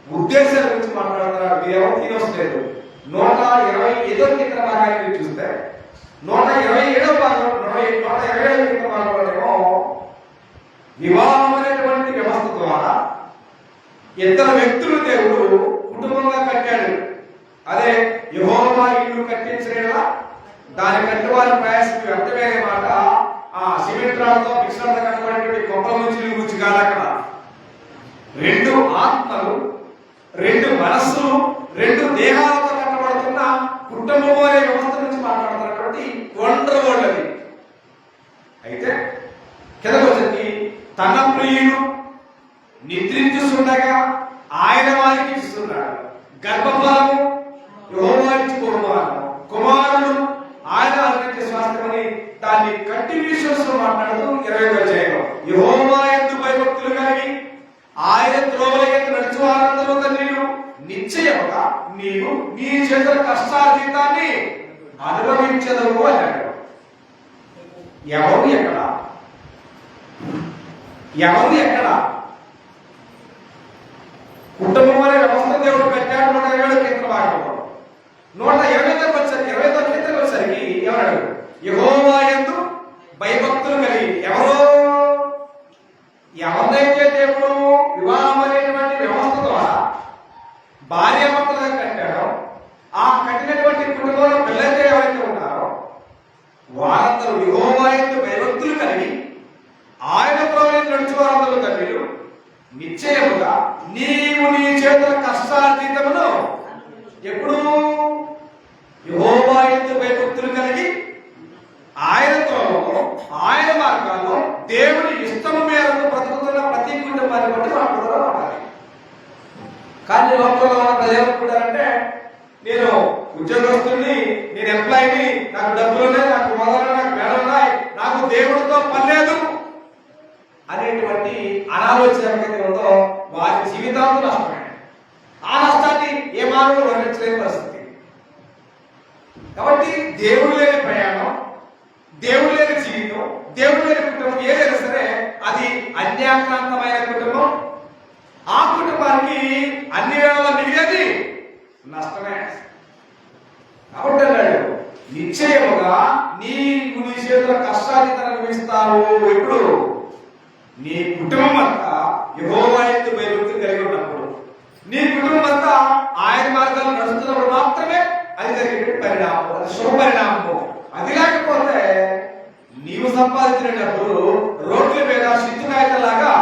ఉద్దేశాల గురించి మాట్లాడుతున్నారు. మీరేమో తీరొస్తలేదు. 127వ కీర్తన భాగాన్ని మీరు చూస్తే 127వ భాగంలో 127వ కీర్తన భాగంలోనేమో వివాహం అనేటువంటి వ్యవస్థ ద్వారా ఇద్దరు వ్యక్తులు దేవుడు కుటుంబంగా కట్టాడు. అదే యెహోవా ఇల్లు కట్టించిన దాని కట్టువారి ప్రయాసం వ్యర్థమైన మాట ఆ సిమెంట్ రాళ్ళతో మిశ్రమంగా కట్టబడినటువంటి గొప్పల గురించి కాదు. అక్కడ 2 ఆత్మలు, 2 మనస్సులు, 2 దేహాలతో కట్టబడుతున్న కుటుంబం అనే వ్యవస్థ నుంచి మాట్లాడుతున్నటువంటి వండర్ వరల్డ్ అది. అయితే కిందకొచ్చి తన ప్రియుడు నిద్రించుండగా ఆయన వారికి ఇస్తున్నాడు. గర్భఫలము యెహోవా ఇచ్చు బహుమానము, కుమారుడు ఆయన అనుగ్రహించే స్వాస్థ్యమని దాన్ని కంటిన్యూషన్స్ లో మాట్లాడుతూ 20వ అధ్యాయంలో యెహోవా యందు భయభక్తులు కలిగి ఆయన త్రోవల యందు నడుచు వారందరూ తండ్రిను నిశ్చయముగా నీవు నీ చేతుల కష్టార్జితాన్ని అనుభవించదవు అన్నాడు. ఎవరు ఎక్కడ? ఎవరు ఎక్కడ? కుటుంబం అనే వ్యవస్థ దేవుడు పెట్టాడు. 127వ కీర్తన భాగంలో 120వ కీర్తనకు వచ్చేసరికి ఎవరు? యెహోవా యందు భయభక్తులు కలిగి. ఎవరినైతే దేవుడు వివాహం అనేటువంటి వ్యవస్థ ద్వారా భార్యాభర్తలుగా కట్టాడో, ఆ కట్టినటువంటి కుటుంబంలో పిల్లలతో ఎవరైతే ఉన్నారో వారందరూ యెహోవా యందు భయభక్తులు కలిగి ఆయన త్రోవలో నడుచు వారందరూ తండ్రిలు నిశ్చయముగా నీవు నీ చేతుల కష్టార్జితమును ఎప్పుడు యెహోవా యందు భయభక్తులు కలిగి ఆయన త్రోవలో, ఆయన మార్గాల్లో దేవుని ఇష్టము మేరకు బ్రతుకుతున్న ప్రతి కుటుంబాన్ని బట్టి మాట్లాడాలి. కానీ లోకంలో ఉన్న ప్రజలు నేను ఉద్యోగస్తుని, నేను ఎంప్లాయీని, నాకు డబ్బులు ఉన్నాయి, నాకు మొదలు, నాకు మేడలు ఉన్నాయి, నాకు దేవుడితో పని లేదు అనేటువంటి అనాలోచన ఏమైతే ఉందో వారి జీవితాలు నష్టమే. ఆ నష్టాన్ని ఏ మానవుడు వర్ణించలేని పరిస్థితి. కాబట్టి దేవుడు లేని ప్రయాణం, దేవుడు లేని జీవితం, దేవుడు లేని కుటుంబం ఏదైనా సరే అది అన్యాక్రాంతమైన కుటుంబం. ఆ కుటుంబానికి అన్ని వేళలా మిగిలేది నష్టమే. కాబట్టి అన్నాడు, నిశ్చయముగా నీకు నీ చేతుల కష్టాన్ని అనుభవిస్తావు. ఎప్పుడు? నీ కుటుంబం అంతా యెహోవా యందు భయభక్తులు కలిగి ఉన్నప్పుడు, నీ కుటుంబం అంతా ఆయన మార్గాలు నడుస్తున్నప్పుడు మాత్రమే అది జరిగే పరిణామం, అది శుభ పరిణామము. అది లేకపోతే నీవు సంపాదించినప్పుడు రోడ్ల మీద సిద్ధుకాయతలాగా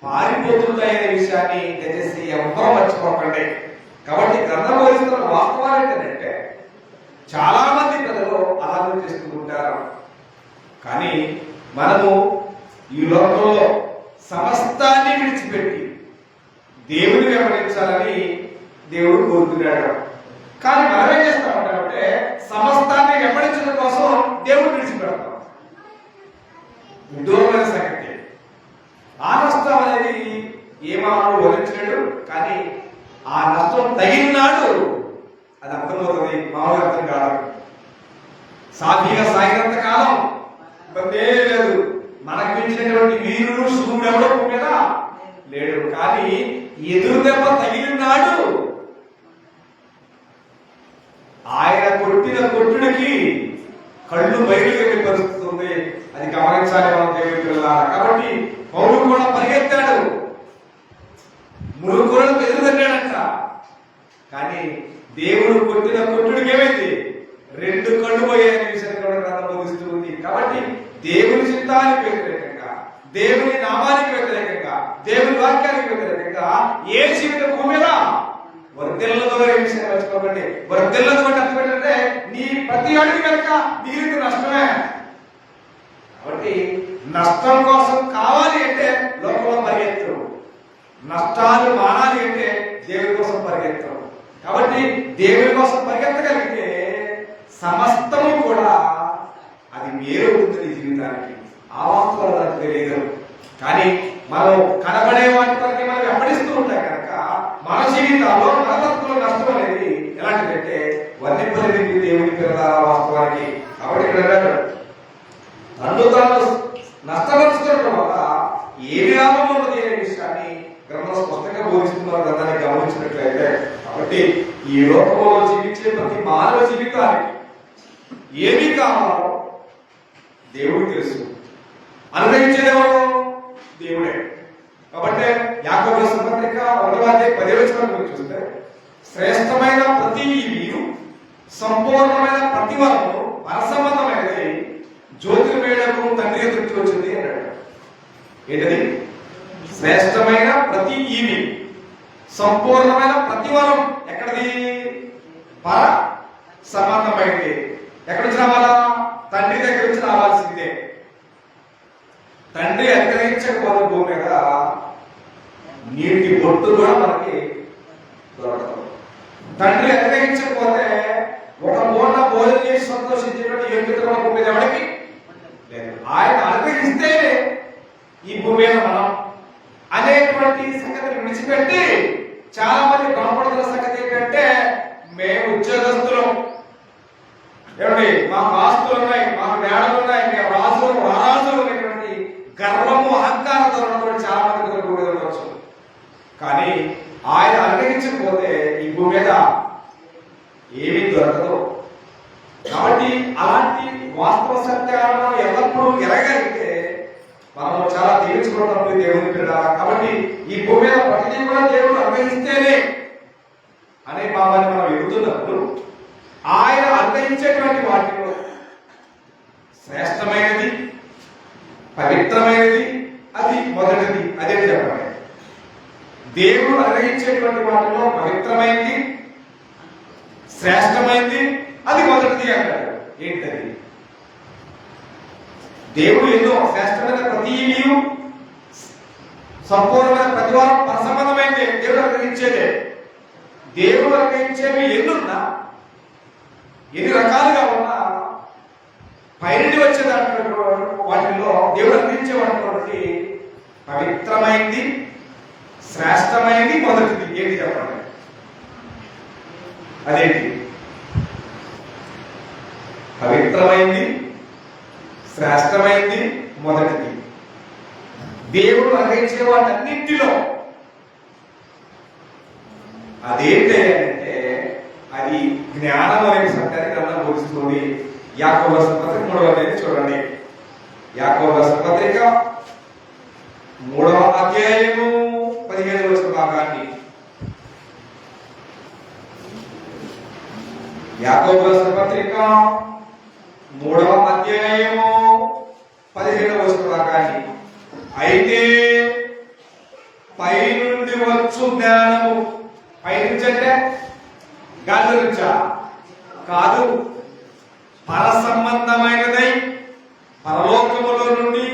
పారిపోతుందనే విషయాన్ని దయచేసి ఎవ్వరూ మర్చిపోకండి. కాబట్టి గ్రంథం బోధిస్తున్న వాస్తవాలు ఏంటంటే చాలా మంది ప్రజలు ఆరాధన చేస్తూ ఉంటారు. కానీ మనము ఈ లోకంలో సమస్తాన్ని విడిచిపెట్టి దేవుని వెంబడించాలని దేవుడు కోరుతున్నాడు. కానీ మనం ఏం చేస్తామంటే సమస్తాన్ని వెంబడించడం కోసం దేవుడు విడిచిపెడతాం. విదూరమైన సంగతి. ఆ నష్టం అనేది ఏమాను వరించలేడు. కానీ ఆ నష్టం తగిలినాడు అది అర్థమవుతుంది, మామూలు అర్థం కాదు. సాఫీగా సాగినంత కాలం ఇబ్బంది లేదు. మనకు మించినటువంటి వీరుడు శూరుడు ఎవడో మీద లేడు. కానీ ఎదురు దెబ్బ తగిలినాడు ఆయన కొట్టిన కొట్టుడికి కళ్ళు బయలుగా పరిస్థితుంది. అది గమనించాలి మనం దేవుని పిల్లలారా. కాబట్టి పౌరుడు కూడా పరిగెత్తాడు, మురుగులను ఎదురుదన్నాడంట. కానీ దేవుడు కొట్టిన కొట్టుడికి ఏమైంది? 2 కళ్ళు పోయాయనే విషయాన్ని కూడా గ్రంథం బోధిస్తుంది. కాబట్టి దేవుని చిత్తానికి వ్యతిరేకంగా, దేవుని నామానికి వ్యతిరేకంగా, దేవుని వాక్యానికి వ్యతిరేకంగా ఏ జీవితం భూమిలో వర్ధిల్లదు అనే విషయాన్ని మర్చిపోకండి. వర్ధిల్లదు అంటే అర్థం ఏంటంటే నీ ప్రతి అడుగు కనుక మిగిలిన నష్టమే. కాబట్టి నష్టం కోసం కావాలి అంటే లోకంలో పరిగెత్తు, నష్టాలు మానాలి అంటే దేవుని కోసం పరిగెత్తు. కాబట్టి దేవుని కోసం పరిగెత్తగలిగితే సమస్తము కూడా అది మేలు ఉంటుంది జీవితానికి. ఆ వాస్తవాలు నాకు తెలియదు. కానీ మనం కనబడే వాటి వరకు మనం వెంబడిస్తూ ఉంటాం కనుక మన జీవితాల్లో మన తత్వంలో నష్టం అనేది ఎలాంటిదంటే వర్ణింపలేని దేవుని పిల్లల వాస్తవానికి. కాబట్టి ఇక్కడ నన్ను తాను నష్టపరుచుకోవడం వల్ల ఏమి లాభం ఉన్నది అనే విషయాన్ని గ్రంథం స్పష్టంగా బోధిస్తున్న గ్రంథాన్ని గమనించినట్లయితే, కాబట్టి ఈ లోకంలో జీవించే ప్రతి మానవ జీవితానికి ఏమి కావాలో దేవుడికి తెలుసు, అనుగ్రహించేదేవాడు దేవుడే. కాబట్టి యాకోబు రాసిన పత్రిక 1వ అధ్యాయం 10వ వచనం చూస్తే, శ్రేష్టమైన ప్రతి ఈవియు సంపూర్ణమైన ప్రతి వరము పరసంబంధమైనది జ్యోతి వేళకు తండ్రి ఎదురుకి వచ్చింది అన్నాడు. ఏంటది? శ్రేష్టమైన ప్రతి ఈవి, సంపూర్ణమైన ప్రతి వరం ఎక్కడిది? పర సంబంధమైనది. ఎక్కడి నుంచి రావాలా? తండ్రి దగ్గర నుంచి రావాల్సిందే. తండ్రి అనుగ్రహించకపోతే భూమి మీద నీటి బొట్టు కూడా మనకి దొరకదు. తండ్రి అనుగ్రహించకపోతే ఒక పూట భోజనం చేసి సంతోషించేటువంటి యోగ్యత కూడా భూమి మీద ఎవరికి లేదు. ఆయన అనుగ్రహిస్తే ఈ భూమి మీద మనం అనేటువంటి సంగతిని విడిచిపెట్టి చాలా మంది భ్రమపడుతున్న సంగతి ఏంటంటే మేము ఉద్యోగస్తులం, ఏమండి మాకు ఆస్తులు ఉన్నాయి, మాకు మేడలు ఉన్నాయి, మేము రాజులు రారాజులు అనేటువంటి గర్వము అహంకారంతో ఉన్నటువంటి చాలా మంది ఉండవచ్చు. కానీ ఆయన అనుగ్రహించకపోతే ఈ భూమి మీద ఏమీ దొరకదు. కాబట్టి అలాంటి వాస్తవ సత్యాలను ఎల్లప్పుడూ ఎరగలిగితే మనం చాలా దీవించుకున్నప్పుడు దేవుని పిల్లలు. కాబట్టి ఈ భూమి మీద ప్రతిదీ కూడా దేవుడు అనుగ్రహిస్తేనే అనే భావాన్ని మనం ఎదుగుతున్నప్పుడు ఆయన అనుగ్రహించేటువంటి వాటిలో శ్రేష్టమైనది, పవిత్రమైనది, అది మొదటిది. అదే చెప్పండి. దేవుడు అనుగ్రహించేటువంటి వాటిలో పవిత్రమైనది, శ్రేష్టమైనది, అది మొదటిది అంటాడు. ఏంటది? దేవుడు ఎన్నో శ్రేష్టమైన ప్రతి సంపూర్ణమైన ప్రతివారం పరసంబంధమైనది దేవుడు అనుగ్రహించేదే. దేవుడు అనుగ్రహించేవి ఎన్నున్నా, ఎన్ని రకాలుగా ఉన్నా, పైనుండి వచ్చే దాంట్లో వాటిల్లో దేవుడు అనుగ్రహించే వాటి పవిత్రమైంది, శ్రేష్టమైనది, మొదటిది. ఏంటి చెప్పండి? అదేంటి? పవిత్రమైంది, శ్రేష్టమైంది మొదటిది. దేవుడు అనుగ్రహించే వాటన్నింటిలో అదేంటి అంటే అది జ్ఞానం అనే సత్యాన్ని గ్రంథం బోధిస్తుంది. యాకోబు రాసిన పత్రిక 3వ అధ్యాయం చూడండి. యాకోబు రాసిన పత్రిక 3వ అధ్యాయము 15వ వచన భాగాన్ని. యాకోబు రాసిన పత్రిక 3వ అధ్యాయము 15వ వచన భాగాన్ని. అయితే పైనుండి వచ్చు జ్ఞానము, పైనుంచి అంటే గాలి నుంచా కాదు, పర సంబంధమైనదై పరలోకములో నుండి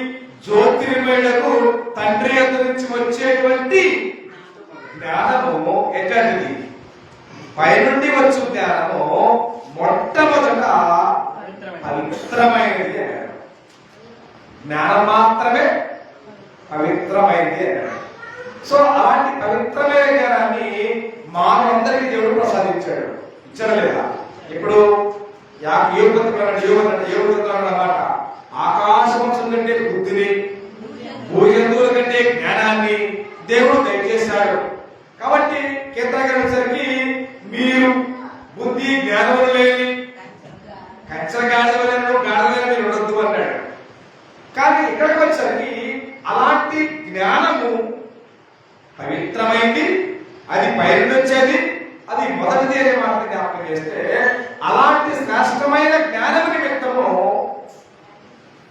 జ్యోతిర్మయులకు తండ్రి యొద్ద నుంచి వచ్చేటువంటి జ్ఞానము ఎట్లాంటిది? పైనుండి వచ్చు జ్ఞానము మొట్టమొదట పవిత్రమైనది అన్నాడు. జ్ఞానం మాత్రమే పవిత్రమైనది అన్నాడు. సో అలాంటి పవిత్రమైన జ్ఞానాన్ని మానవులందరికీ దేవుడు ప్రసాదించాడు. ఇచ్చారా లేదా? ఇప్పుడు మాట ఆకాశవంశం కంటే బుద్ధిని, భూజంతువుల కంటే జ్ఞానాన్ని దేవుడు దయచేశాడు. కాబట్టి కీర్తనకి మీరు బుద్ధి జ్ఞానములు లేని కంచగాడవలను గాడవలను మీరు ఉండొద్దు అన్నాడు. కానీ ఇక్కడికి వచ్చేసరికి అలాంటి జ్ఞానము పవిత్రమైంది, అది పైనుండి వచ్చేది, అది మొదటిది అనే మాట జ్ఞాపకం చేస్తే అలాంటి శ్రేష్టమైన జ్ఞానం నిమిత్తము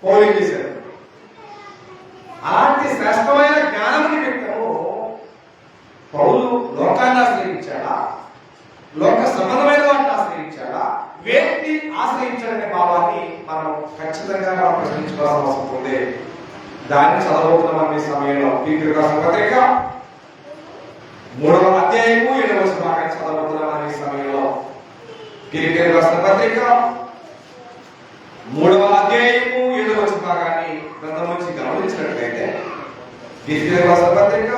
పౌలు చేశాడు. అలాంటి శ్రేష్టమైన జ్ఞానం నిమిత్తము పౌలు లోకాన్ని ఆశ్రయించాడా, లోక సంబంధమైన వాటిని ఆశ్రయించాడా, వేటిని ఆశ్రయించాడనే భావాన్ని మనం ఖచ్చితంగా మనం ప్రశ్నించుకోవాల్సిన అవసరం ఉంది. దాన్ని చదవబోతున్నాం ఈ సమయంలో. పీతరు రాసిన పత్రిక 3వ అధ్యాయము 7వ వచనం భాగాన్ని చదవబోతున్నాం ఈ సమయంలో. పీతరు రాసిన పత్రిక 3వ అధ్యాయము 7వ వచనం భాగాన్ని గ్రంథం నుంచి గమనించినట్లయితే, పీతరు రాసిన పత్రిక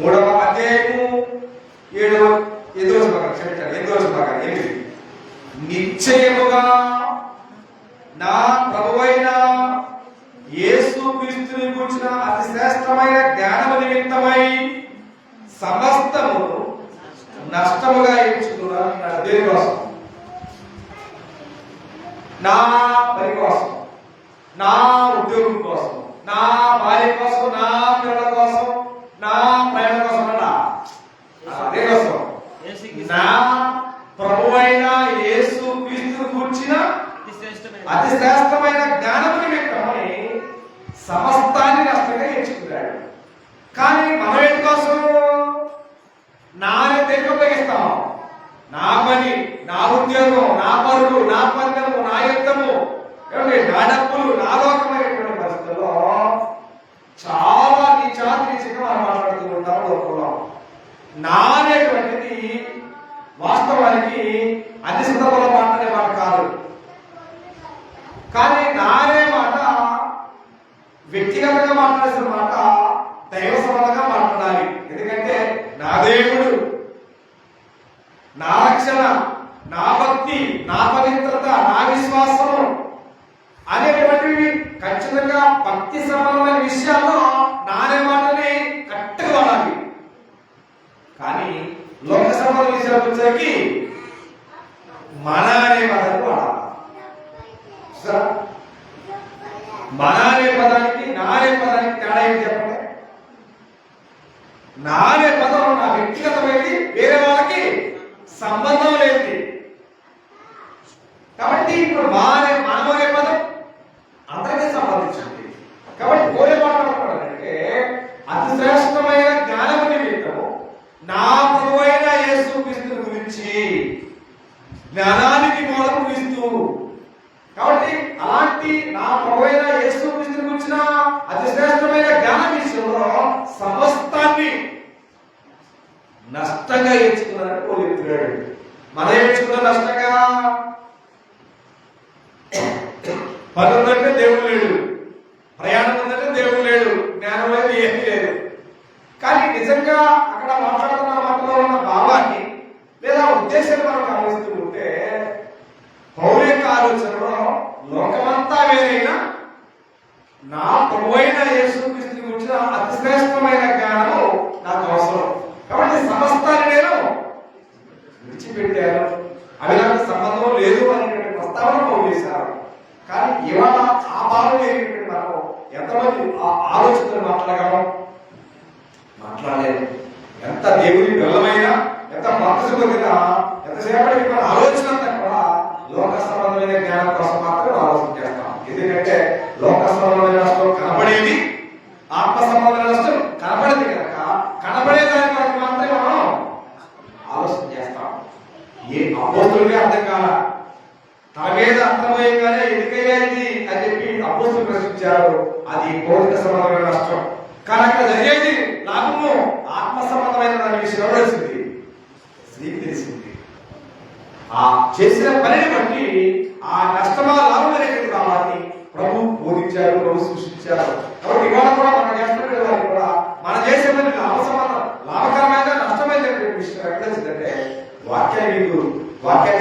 3వ అధ్యాయము 8వ వచనం భాగాన్ని నిశ్చయముగా నా ప్రభువైన యేసు క్రీస్తుని గురించిన అతి శ్రేష్టమైన జ్ఞానము నిమిత్తమై సమస్తము నష్టముగా ఎంచుకున్నాను. నా దేని కోసం? నా పని కోసం, నా ఉద్యోగం కోసం, నా భార్య కోసం, నా పిల్లల కోసం, నా ప్రయాణం కోసం అన్నా అదే కోసం నా ప్రభువైన యేసు క్రీస్తుని గురించిన అతి శ్రేష్టమైన జ్ఞానము నిమిత్తమై సమస్తాన్ని నష్టంగా ఎంచుకున్నాడు. కానీ మనం ఏంటి కోసం? నాని దేనికి ఉపయోగిస్తాం? నా పని, నా ఉద్యోగం, నా పరులు, నా పందెము, నా యుద్ధము, నా డబ్బులు, నా లోకమైనటువంటి పరిస్థితుల్లో చాలా నీచాతిగా మనం మాట్లాడుతూ ఉంటాం లోకంలో. నా అనేటువంటిది వాస్తవానికి అన్ని సందర్భాల్లో మాట్లాడే మాట కాదు. కానీ నా అనే మాట వ్యక్తిగతంగా మాట్లాడాల్సిన మాట దైవ సంబంధంగా మాట్లాడాలి. ఎందుకంటే నా దేవుడు, నా రక్షణ, నా భక్తి, నా పవిత్రత, నా విశ్వాసము అనేటువంటివి ఖచ్చితంగా భక్తి సంబంధమైన విషయాల్లో నానే మాటని కరెక్ట్గా వాడాలి. కానీ లోక సంబంధ విషయాలకు వచ్చేసరికి మన అనే పదాన్ని వాడాలి. మన అనే పదానికి నా అనే పదానికి తేడా ఏంటి చెప్పండి? నా అనే పదం నా వ్యక్తిగతమైనది, వేరే వాళ్ళకి సంబంధం లేనిది. కాబట్టి ఇప్పుడు మనం అనే పదం అందరికీ సంబంధించింది. కాబట్టి కోరే మాట్లాడుకోవాలంటే అతి శ్రేష్టమైన జ్ఞానము నిమిత్తము నా ప్రభువైన యేసు క్రీస్తుని గురించి జ్ఞానానికి మూలము క్రీస్తు. కాబట్టి అలాంటి నా ప్రభువైన యేసు క్రీస్తుని గురించిన అతి శ్రేష్టమైన జ్ఞాన విషయంలో సమస్తాన్ని నష్టంగా ఎంచుకున్నారని పోలిస్తున్నాడు. మనం ఎంచుకున్న నష్టంగా పని ఉందంటే దేవుడు లేడు, ప్రయాణం ఉందంటే దేవుడు లేడు, జ్ఞానం లేదు, ఏమీ లేదు. కానీ నిజంగా అక్కడ మాట్లాడుతున్న మాటలో ఉన్న భావాన్ని లేదా ఉద్దేశాన్ని మనం గమనిస్తూ ఉంటే పౌరు యొక్క ఆలోచనలో లోకమంతా వేరైనా నా ప్రభువైన యేసుక్రీస్తు గురించిన అతి శ్రేష్టమైన జ్ఞానము నాకు అవసరం. కాబట్టి సమస్తాన్ని నేను విడిచిపెట్టాను. అవి నాకు సంబంధం లేదు అనేటువంటి ప్రస్తావన పౌలు చేశారు. కానీ ఇవాళ ఆ భావం ఏమిటంటే మనం ఎంతమంది ఆలోచనలు మాట్లాడలేదు. ఎంత దేవుని బలమైనా, ఎంత మనసు పొందినా, ఎంతసేపటికి మన ఆలోచన అంతా కూడా లోక సంబంధమైన జ్ఞానం కోసం మాత్రం ఆలోచన చేస్తాం. ఎందుకంటే లోక సంబంధమైన నష్టం కనబడేది, ఆత్మ సంబంధమైన నష్టం కనబడేది కనుక కనబడే దాని వరకు మాత్రమే మనం ఆలోచన చేస్తాం. ఏ అపోస్తులుగా అర్థం కాల, తన మీద అర్థమయ్యగానే ఎందుకయ్యా ఇది అని చెప్పి అపోస్తులు ప్రశ్నించారు. అది భౌతిక సంబంధమైన నష్టం. కానీ అక్కడ జరిగేది లాభము ఆత్మ సంబంధమైన దాని విషయంలో తెలిసింది, స్త్రీకి తెలిసింది. ఆ చేసిన పనిని బట్టి ఆ నష్టమా లాభం అనేది కావాలని ప్రభు బోధించారు, ప్రభు సృష్టించారు. కాబట్టి ఇవాళ కూడా మనం చేస్తున్న వారికి కూడా మనం చేసే పని లాభకరమైన నష్టమైన విషయం ఎక్కడ వచ్చిందంటే వాక్యాన్ని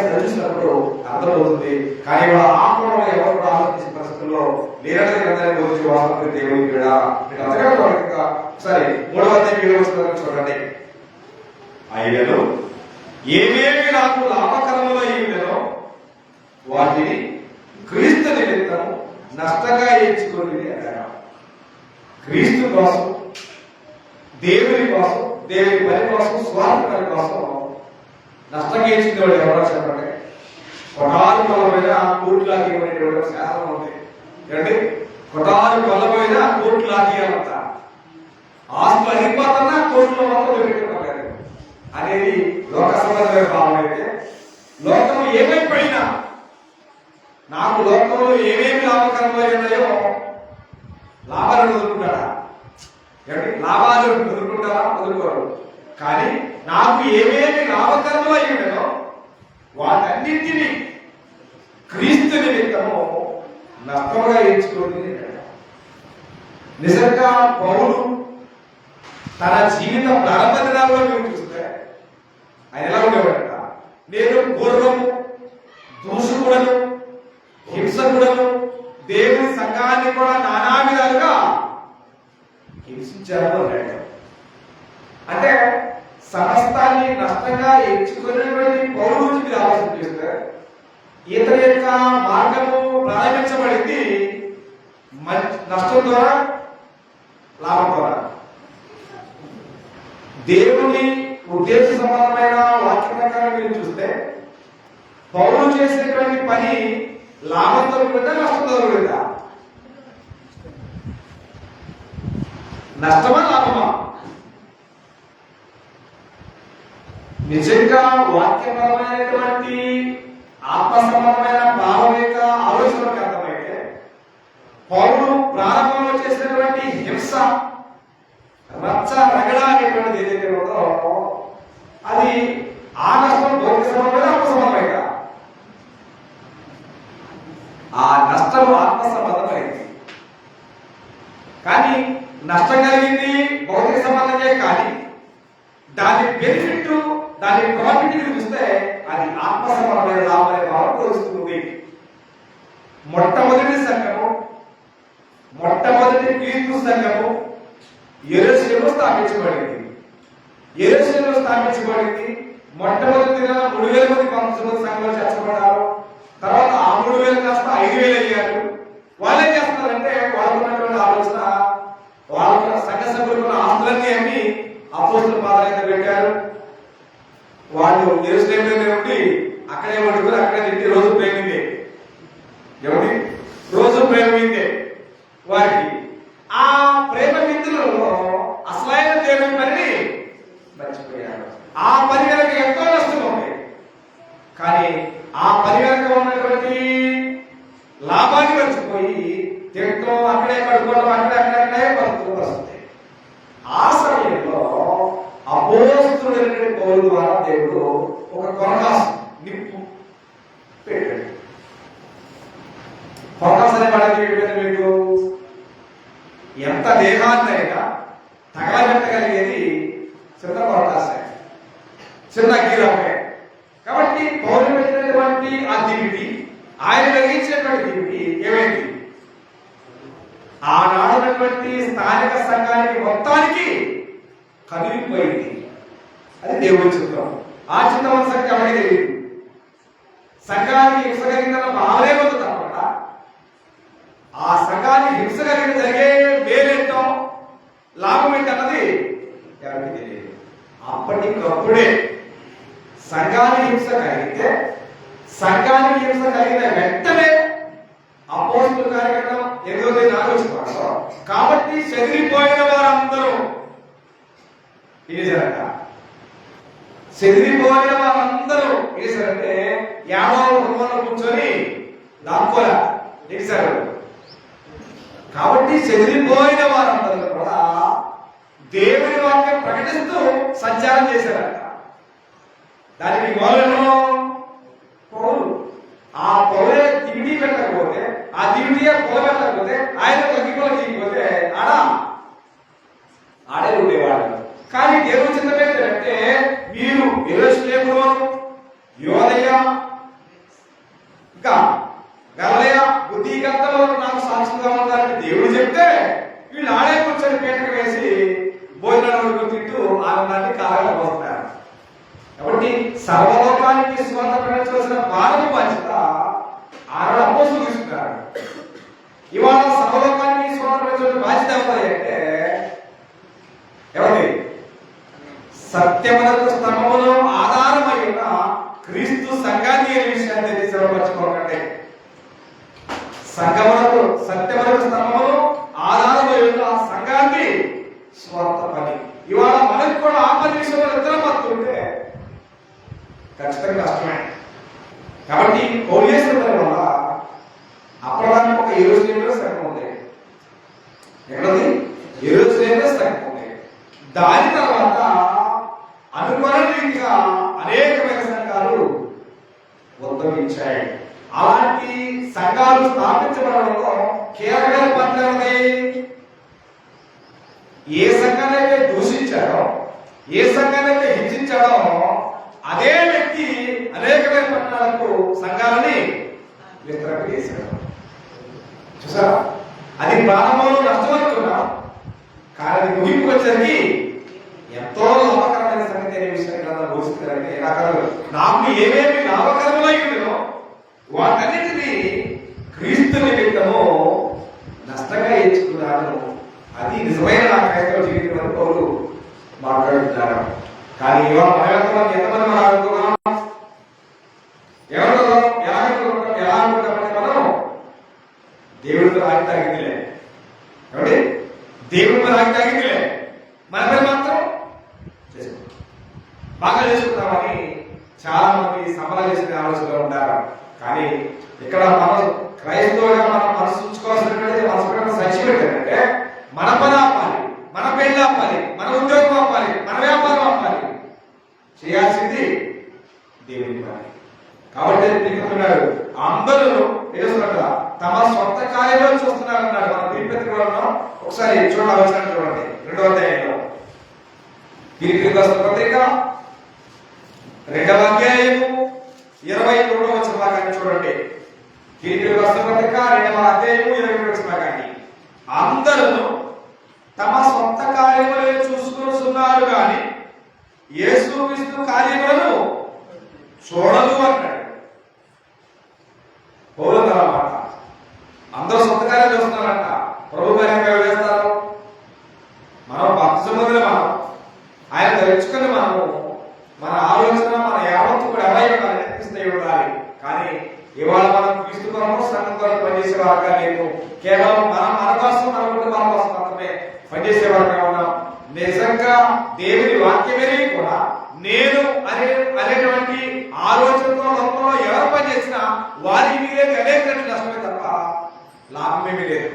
చదివించినప్పుడు అర్థమవుతుంది. కానీ వాళ్ళ ఆత్మలో ఎవరు కూడా ఆలోచించే పరిస్థితుల్లో లేరని గ్రంథాన్ని బోధించి వాస్తవం దేవుని కూడా మీకు అంతగా సరే 3వ అధ్యాయం చూడండి. అయినను ఏమేమి నాకు లాభకరములో అయినో వాటిని క్రీస్తు నిమిత్తం నష్టంగా ఎంచుకొని అన్నారు. క్రీస్తు కోసం, దేవుని కోసం, దేవుని పని కోసం, స్వార్థ పని కోసం నష్టంగా ఎంచుకునేవాడు ఎవరో చెప్పండి. కొటారు కొలమైన కోట్లాకి ఇవ్వనేటువంటి శాసనం ఉంది. ఏంటంటే కొటారు కొలమైన కోట్లాకి అంత ఆస్తులు అధిపతన కోట్ల మొత్తం పెట్టుకోలేదు అనేది లోక సంబంధమైన భావం అయితే, లోకము ఏమైపోయినా నాకు లోకంలో ఏమేమి లాభకరమైనాయో లాభాలను వదులుకుంటాడా? లాభాలు వదులుకుంటారా? వదులుకోరు. కానీ నాకు ఏమేమి లాభకరమో అయ్యాడో వాటన్నింటినీ క్రీస్తు నిమిత్తము నష్టంగా ఎంచుకొని నిజంగా పౌలు తన జీవిత ప్రారంభ దినాల్లో మేము చూస్తే ఆయన ఎలా ఉండేవాడంట, నేను పూర్వము దూషకుడను, హింసకుడను, దేవుని సంఘాన్ని కూడా నానా విధాలుగా హింసించారు అన్నాడు. అంటే సమస్తాన్ని నష్టంగా ఎంచుకునేటువంటి పౌరు నుంచి ఆలోచన చేస్తే ఇతని యొక్క మార్గము ప్రారంభించబడింది నష్టం ద్వారా, లాభం ద్వారా. దేవుని ఉద్దేశ సంబంధమైన వాక్య ప్రకారం మీరు చూస్తే పౌరు చేసినటువంటి పని లాభంతో కూడితే నష్టంతో కూడితే నష్టమా లాభమా? నిజంగా వాక్యపరమైనటువంటి ఆత్మ సంబంధమైన భావవేక ఆలోచనలకు అర్థమైతే పౌరుడు ప్రారంభంలో చేసినటువంటి హింస, రచ్చ, రగడ అనేటువంటిది ఏదైతే ఉందో అది ఆ నష్టం భౌతిక సంబంధమైన ఆత్మ సంబంధమైన ఆ నష్టం ఆత్మ సంబంధమైంది. కానీ నష్టం కలిగింది భౌతిక సంబంధమే. కానీ దాని బెనిఫిట్, దాని ప్రాఫిట్ చూస్తే అది ఆత్మ సంబంధమైన లాభాలే భావం తెలుస్తుంది. మొట్టమొదటి సంఘము, మొట్టమొదటి క్రీస్తు సంఘము యెరూషలేములో స్థాపించబడింది. యెరూషలేములో స్థాపించబడింది. మొట్టమొదటి 3000 మంది పంతులు సంఘంలో చేర్చబడ్డారు. తర్వాత ఆ 3000 కాస్త 5000 అయ్యారు. వాళ్ళు ఏం చేస్తున్నారంటే వాళ్ళకున్నటువంటి ఆలోచన, వాళ్ళ సంఘ సభ్యులు ఆస్తులన్నీ అమ్మి అపోస్తుల పాదాల మీద పెట్టారు. వాళ్ళు యెరూషలేములోనే ఉండి అక్కడే వండుకొని అక్కడే తింటే రోజు ప్రేమిందే. ఏమిటి? రోజు ప్రేమిందే వారికి. ఆ ప్రేమ విందులలో అసలైన దేవుని పనిని మర్చిపోయారు. ఆ పని వెనక ఎంతో నష్టం ఉంది. కానీ ఆ పని వెనక ఉన్నటువంటి లాభాన్ని మర్చిపోయి తింటాం, అక్కడే పడుకోవడం, అక్కడే బతుకుతూ వస్తుంది. ఆ సమయంలో అపోస్తులైన పౌలు ద్వారా దేవుడు ఒక కొరకాసు నిప్పు పెట్టాడు. కొరకాసు అనే పడకి మీకు ఎంత దేహాన్నైనా తగలబెట్టగలిగేది చిన్న కొరకాసే, చిన్న అగ్గిరామే. కాబట్టి పౌలు పెట్టినటువంటి ఆ దివిటి, ఆయన వెలిగించినటువంటి దివిటి ఏమైంది? ఆనాడున్నటువంటి స్థానిక సంఘానికి మొత్తానికి కదిలిపోయింది. అది దేవుడి చిత్రం. ఆ చిత్రం సంఖ్య ఎవరికి తెలియదు. సంఘానికి హింస కలిగిందన్న భావనే ఉంది తప్ప ఆ సంఘానికి హింస కలిగిన జరిగే మేలేంటో లాభం ఏంటన్నది ఎవరికి తెలియదు. అప్పటికప్పుడే సంఘానికి హింస కలిగితే సంఘానికి హింస కలిగిన వెంటనే అపోస్తుల కార్యక్రమం 8:4 కాబట్టి చెదిరిపోయిన వారందరూ ఏసారట. చెదిరిపోయిన వారందరూ ఏసారంటే యాభై కుటుంబంలో కూర్చొని దాక్కోరా ఏసారు. కాబట్టి చెదిరిపోయిన వారందరూ కూడా దేవుని వాక్యం ప్రకటిస్తూ సంచారం చేశారట. దానికి మూలంలో పౌలు. ఆ పౌలే దివిటీ పెట్టకపోతే, ఆ దివిటీయే పొల పెట్టకపోతే, ఆయన తగ్గిపోల తీయకపోతే ఆడే ఉండేవాడు. కానీ దేవుడు చిత్తం ఏంటంటే మీరు యెరూషలేములో, యోదయ, ఇంకా గలిలయ, బుద్ధిగత్తలో నాకు సాక్షిగా ఉండాలని దేవుడు చెప్తే వీళ్ళు ఆడే కూర్చొని పీటకు వేసి భోజనాలు తింటూ ఆనందాన్ని కాలంలో పోతున్నారు. కాబట్టి సర్వలోకానికి సువార్త ప్రకటించవలసిన భారత బాధ్యత ఆనాడు అపోస్తులు తీసుకున్నారు. ఇవాళ సర్వలోకానికి సువార్త ప్రకటించవలసిన బాధ్యత ఎవరి అంటే ఎవరి? సత్యమునకు స్తంభములో ఆధారమై ఉన్న క్రీస్తు సంఘాన్ని అనే విషయాన్ని తెలియపరచుకోకండి. సంఘమునకు సత్యమునకు స్తంభములో ఆధారమై ఉన్న సంఘాన్ని స్వార్థ పని. ఇవాళ మనకు కూడా ఆ పని విషయంలో ఇద్దరం పడుతుంటే ఖచ్చితంగా కష్టమే. కాబట్టి పౌలేసిన పని వల్ల అప్పటిదానికి ఒక యెరూషలేములో సంఘం ఉంది. ఎక్కడది? యెరూషలేములో సంఘం ఉంది. దాని తర్వాత అనుకున్న రీతిగా అనేకమైన సంఘాలు ఉద్భవించాయి. అలాంటి సంఘాలు స్థాపించబడడంలో కీలకమైన పనులు ఉన్నాయి. ఏ సంఘాన్నైతే దూషించాడో, ఏ సంఘాన్నైతే హింసించాడో అదే వ్యక్తి అనేకమైన పట్టణాలకు సంఘాలని విస్తరింపజేశాడు. చూసారా? అది ప్రారంభంలో నష్టం అనుకున్నాం, కానీ అది ముగింపుకు వచ్చేసరికి ఎంతో లాభకరమైన సంగతి అనే విషయాన్ని ఘోషిస్తారంటే నాకు ఏమేమి లాభకరమై ఉందో వాటన్నిటినీ క్రీస్తు నిమిత్తము నష్టంగా ఎంచుకున్నాను. అది నిజమైన నా క్రైస్తవ జీవితం అని పౌలు మాట్లాడుతున్నారు. కానీ ఇవాళ మన ఎంతమంది మనం అనుకున్నాం? ఎలా అనుకుంటామంటే మనం దేవుడితో రాగి తాగిందిలే. కాబట్టి దేవుడితో రాగి తాగిందిలే, మన పేరు మాత్రం బాగా చేసుకుంటామని చాలా మంది సంబరం చేసే ఆలోచనలో ఉంటారు. కానీ ఇక్కడ మనం క్రైస్తవుగా మనం మనసు ఉంచుకోవాల్సినటువంటి మనసు సత్యం ఏంటంటే మన పని ఆపాలి, మన పెళ్లి ఆపాలి, మన ఉద్యోగం ఆపాలి, మన వ్యాపారం ఆపాలి. చేయాల్సింది దేవుని పని. కాబట్టి తిరుగుతున్నాడు. అందరూ తెలుస్తున్నట్టు తమ సొంత కార్యంలో చూస్తున్నారు అన్నాడు. మన తిరుపతిలో ఒకసారి చూడాల్సిన చూడండి 2వ అధ్యాయంలో తిరిగి పత్రిక 2వ అధ్యాయము 22వ వచనం చూడండి. తిరిగి పత్రిక 2వ అధ్యాయము 22వ వచనం. అందరూ తమ సొంత కార్యములే చూసుకుంటున్నారు కానీ యేసుక్రీస్తు కార్యములను చూడదు అన్నాడు. పౌరులన్నమాట అందరూ సొంత కార్యాలు చూస్తున్నారంట. ప్రభు కార్యం వేస్తారు. మనం భక్తి సంబంధులు, మనం ఆయన ధరించుకుని మనము మన ఆలోచన మన యావత్తు కూడా ఎవరైనా ఉండాలి. కానీ ఇవాళ మనం క్రీస్తు కొరకు సంఘం కొరకు పనిచేసే వారుగా లేదు. కేవలం మన కోసం, మన కుటుంబాల కోసం మాత్రమే పనిచేసే వారుగా ఉన్నాం. నిజంగా దేవుని వాక్యమే కూడా నేను అనేటువంటి ఆలోచనతో లోపంలో ఎవరు పనిచేసినా వారికి మీరే అనేక నష్టమే తప్ప లాభమేమీ లేదు.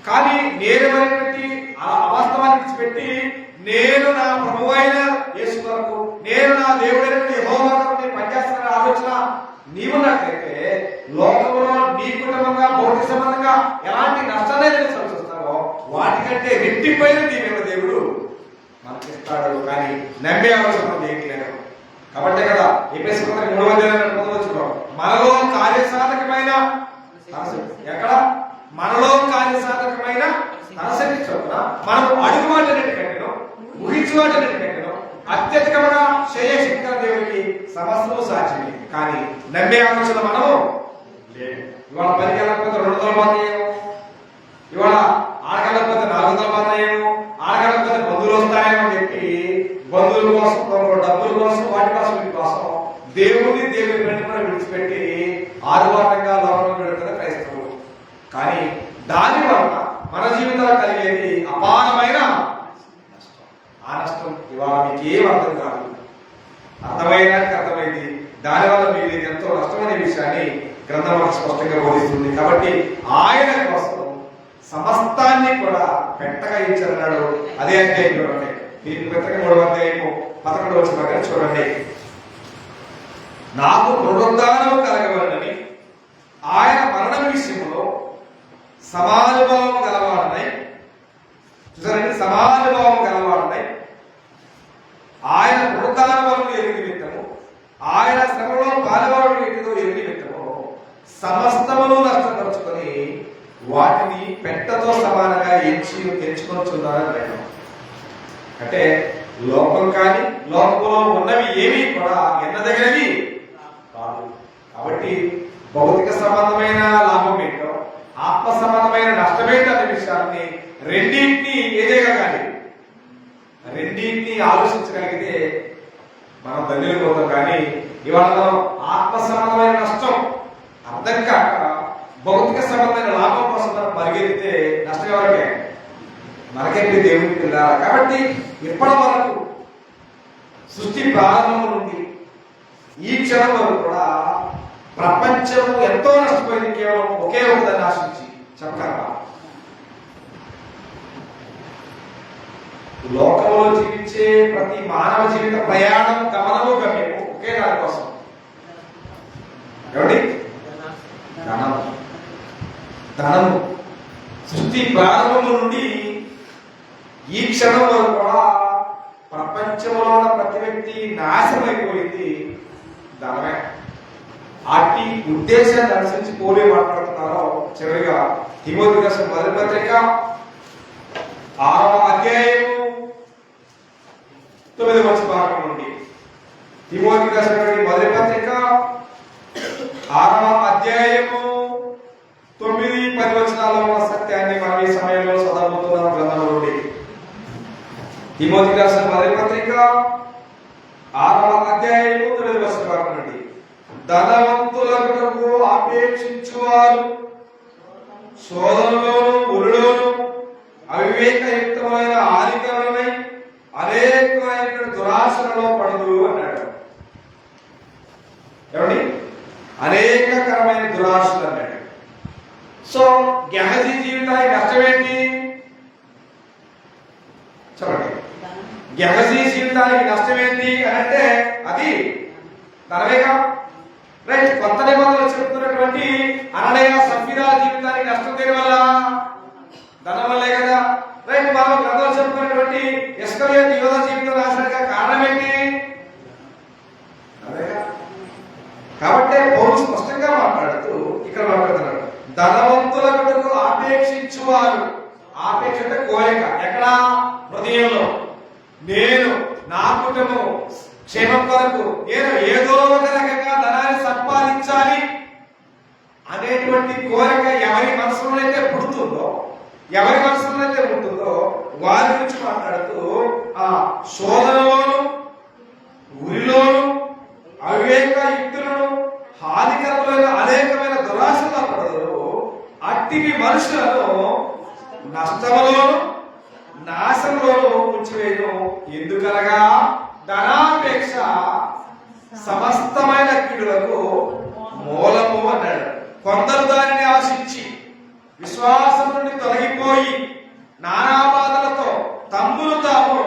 కానీ నేను అనేటువంటి అవాస్తవాన్ని పెట్టి నేను నా ప్రభు అయిన యేసు కొరకు, నేను నా దేవుడైనటువంటి యెహోవా కొరకు పనిచేస్తున్న ఆలోచన నీవున్నట్లయితే లోకంలో నీ కుటుంబంగా భౌతిక సంబంధంగా ఎలాంటి నష్టాన్ని చూస్తావో వాటికంటే రెట్టిపోయిన దీవెన దేవుడు మనకిస్తాడు. కానీ నమ్మే అవసరం ఏంటి లేదు. కాబట్టి కదా ఎఫెసీ 3వ అధ్యాయం మనలో కార్యసాధకమైన ఎక్కడ మనలో కార్యసాధకమైన తన శక్తి చొప్పున మనం అడుగు వాటన్నిటికంటే ఊహించు వాటన్నిటికంటే అత్యధికమైన శ్రేయశక్తి దేవుడికి సమస్తము సాధ్యమే. కానీ నమ్మే ఆలోచన మనము ఇవాళ 10 వెళ్ళకపోతే 200 పోతాయేమో, ఇవాళ ఆడగలకపోతే 400 పోతాయేమో, ఆడగలకపోతే బంధువులు వస్తాయేమో అని చెప్పి బంధువుల కోసం, డబ్బుల కోసం, వాటి కోసం, వీటి కోసం దేవుని కూడా విడిచిపెట్టి ఆరువాటంగా లోకంలో పెడుతున్న క్రైస్తవులు. కానీ దాని వలన మన జీవితంలో కలిగేది అపారమైన నష్టం. ఆ నష్టం ఇవాళ మీకు ఏం అర్థం కాదు, అర్థమైంది. దానివల్ల మీరు ఎంతో నష్టమనే విషయాన్ని గ్రంథం స్పష్టంగా బోధిస్తుంది. కాబట్టి ఆయన కోసం సమస్తాన్ని కూడా పెట్టగా ఇచ్చారన్నాడు. అదే అధ్యాయం చూడండి, దీనికి ప్రత్యేక 3వ అధ్యాయము 11వ వచనం చూడండి. నాకు పునరుద్ధానం కలగవలనని ఆయన మరణం విషయంలో సమానుభావం గలవాడనై, చూసారండి, సమానుభావం గలవాడనై ఆయన పునరుద్ధానములను ఎరుగు నిమిత్తము, ఆయన శ్రమలో పాల్గొనడం ఏంటిదో ఎరుగు నిమిత్తము సమస్తమును నష్టపరుచుకొని వాటిని పెట్టతో సమానంగా ఎంచుకొచ్చున్నారని. అంటే లోకం కానీ లోకంలో ఉన్నవి ఏవి కూడా ఎన్నదగినవి కాదు. కాబట్టి భౌతిక సంబంధమైన లాభం ఏంటో, ఆత్మ సంబంధమైన నష్టమేంటో అనే విషయాన్ని రెండింటినీ ఏదేగాలి రెండింటినీ ఆలోచించగలిగితే మనం ధన్యులు అవుతాం. కానీ ఇవాళ మనం ఆత్మ సంబంధమైన నష్టం అర్థం కాక భౌతిక సంబంధమైన లాభం కోసం మనం పరిగెత్తితే నష్టం ఎవరికే? మనకే దేవుడికి వెళ్ళాలి. కాబట్టి ఇప్పటి వరకు సృష్టి ప్రారంభం నుండి ఈ క్షణం వరకు కూడా ప్రపంచం ఎంతో నష్టపోయింది కేవలం ఒకే ఒకదాన్ని ఆశించి. చెప్పగలరా? లోకంలో జీవించే ప్రతి మానవ జీవిత ప్రయాణం, గమనము, గమ్యము ఒకే దాని కోసం. ఏమండి? ధనము. సృష్టి ప్రారంభం నుండి ఈ క్షణం వరకు కూడా ప్రపంచంలో ఉన్న ప్రతి వ్యక్తి నాశనం అయిపోయింది ధనమే. అట్టి ఉద్దేశాన్ని అనుసరించి పోలే మాట్లాడుతున్నారో. చివరిగా తిమోతి రాసిన మొదటి పత్రిక 6వ అధ్యాయము 9వ వచనం నుండి, తిమోతి రాసిన మొదటి పత్రిక 6వ అధ్యాయము 9-10 వచనాల్లో ఉన్న సత్యాన్ని మనం ఈ సమయంలో చదవబోతున్నాం గ్రంథంలో నుండి. తిమోతి రాసిన మొదటి పత్రిక 6వ అధ్యాయము 9వ వచనం నుండి, ధనవంతులకు ఆపేక్షించువారు శోధనలోను ఉరులోను అవివేకయుక్తమైన ఆధిక్యమై అనేకమైన దురాశలలో పడదు అన్నాడు. ఏమండి? అనేకకరమైన దురాశలు అన్నాడు. సో గెహజీ జీవితానికి నష్టమేంటి చెప్పండి? గెహజీ జీవితానికి నష్టమేంటి అని అంటే అది ధనమేగా. రైట్. కొత్త నిబంధనలు చెప్తున్నటువంటి అననయ సఫీరా జీవితానికి నష్టం దేని వల్ల? ధనం వల్లే కదా. రైట్. మనం గ్రంథాలు చెప్తున్నటువంటి ఇస్కరియోతు యూదా జీవితం నాశనానికి కారణం ఏంటి? కాబట్టి పౌలు స్పష్టంగా మాట్లాడుతూ ఇక్కడ మాట్లాడుతున్నాడు, ధనవంతులకు ఆపేక్షించువారు. ఆపేక్ష అంటే కోరిక. ఎక్కడ? హృదయంలో. నేను నా కుటుంబం క్షేమం కొరకు నేను ఏదో ఒక రకంగా ధనాన్ని సంపాదించాలి అనేటువంటి కోరిక ఎవరి మనసులో అయితే పుడుతుందో, ఎవరి మనసులో అయితే ఉంటుందో వారి గురించి మాట్లాడుతూ ఆ శోధనలోను ఉరిలోను అవివేక యుక్తులను హానికరమైన అనేకమైన దురాశలో పడదు. అట్టివి మనుషులను నష్టములోను నాశంలోను ఉంచివేయను. ఎందుకనగా ధనాపేక్ష సమస్తమైన కీడులకు మూలము అన్నాడు. కొందరు దానిని ఆశించి విశ్వాసం నుండి తొలగిపోయి నానా బాధలతో తమ్మును తాము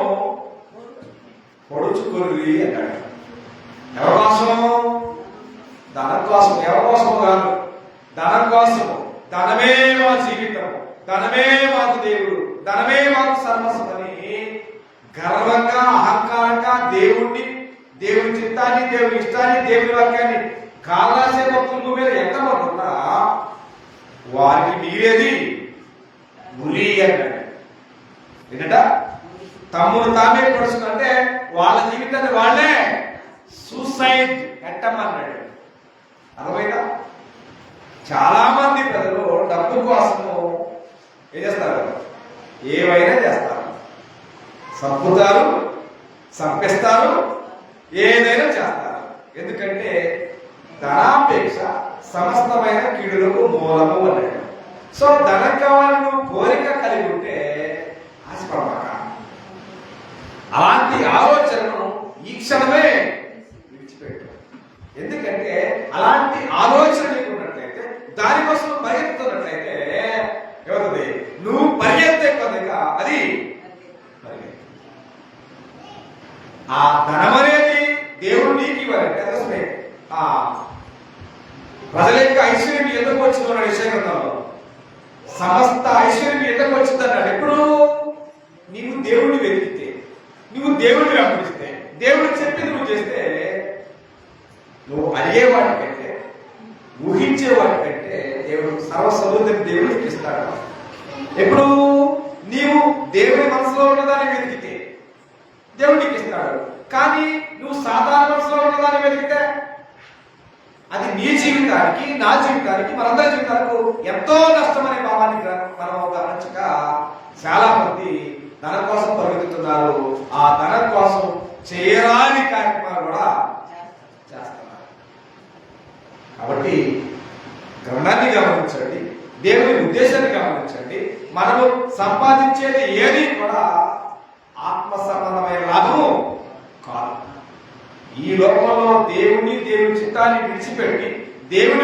పొడుచుకొర్రి అన్నాడు. ఎవరి కోసం? ధనం కోసం. ఎవరి కోసం కాదు, ధనం కోసం. ధనమే మా జీవితం, ధనమే మాకు దేవుడు, ధనమే మాకు సర్వస్వమని గర్వంగా అహంకారంగా దేవుణ్ణి, దేవుని చిత్తాన్ని, దేవుని ఇష్టాన్ని, దేవుని వాక్యాన్ని కాలాసే భక్తుల మీద ఎంతమంది ఉన్నా వారికి మిగిలేది ఉరి అన్నాడు. ఏంటంట? తమ్ముడు తామే పొడుచుకుంటే వాళ్ళ జీవితాన్ని వాళ్ళే సూసైడ్ ఎట్టమన్నాడు. అర్థమైందా? చాలా మంది ప్రజలు డబ్బు కోసము ఏం చేస్తారు? ఏవైనా చేస్తారు, సంపుతారు, సంపిస్తారు, ఏదైనా చేస్తారు. ఎందుకంటే ధనాపేక్ష సమస్తమైన కీడులకు మూలము అన్నాడు. సో ధనం కావాలని నువ్వు కోరిక కలిగి ఉంటే ఆశపడమాక. అలాంటి ఆలోచనను ఈ క్షణమే విడిచిపెట్టు. ఎందుకంటే అలాంటి ఆలోచన నీకు ఉన్నట్లయితే, దానికోసం పరిగెత్తుతున్నట్లయితే ఏమవుతుంది? నువ్వు పరిగెత్తే కొద్దిగా అది పరిగెత్తు. ఆ ధనం అనేది దేవుడు నీకు ఇవ్వాలంటే అదే ఆ ప్రజల యొక్క ఐశ్వర్యం ఎందుకు వచ్చిందన్నాడు విషయ గ్రంథంలో. సమస్త ఐశ్వర్యం ఎందుకు వచ్చిందన్నాడు. ఎప్పుడు? నీవు దేవుడిని వెతికితే, నువ్వు దేవుడిని వెంబడిస్తే, దేవుడు చెప్పింది నువ్వు చేస్తే, నువ్వు అడిగే వాటికంటే ఊహించే వాటికంటే దేవుడు సర్వసమృద్ధిని దేవుడికి ఇస్తాడు. ఎప్పుడు నీవు దేవుడి మనసులో ఉన్నదాన్ని వెతికితే దేవుడికి ఇస్తాడు. కానీ నువ్వు సాధారణ మనసులో ఉన్నదాన్ని వెతికితే అది నీ జీవితానికి, నా జీవితానికి, మనందరి జీవితాలకు ఎంతో నష్టమనే భావాన్ని మనం గమనించక చాలా మంది ధనం కోసం పరిగెత్తుతున్నారు. ఆ ధనం కోసం చేయరాని కార్యక్రమాలు కూడా చేస్తున్నారు. కాబట్టి గ్రంథాన్ని గమనించండి, దేవుని ఉద్దేశాన్ని గమనించండి. మనము సంపాదించేది ఏది కూడా ఆత్మ సంబంధమైన లాభము కాదు. ఈ లోకంలో దేవుని చిత్తాన్ని విడిచిపెట్టి, దేవుని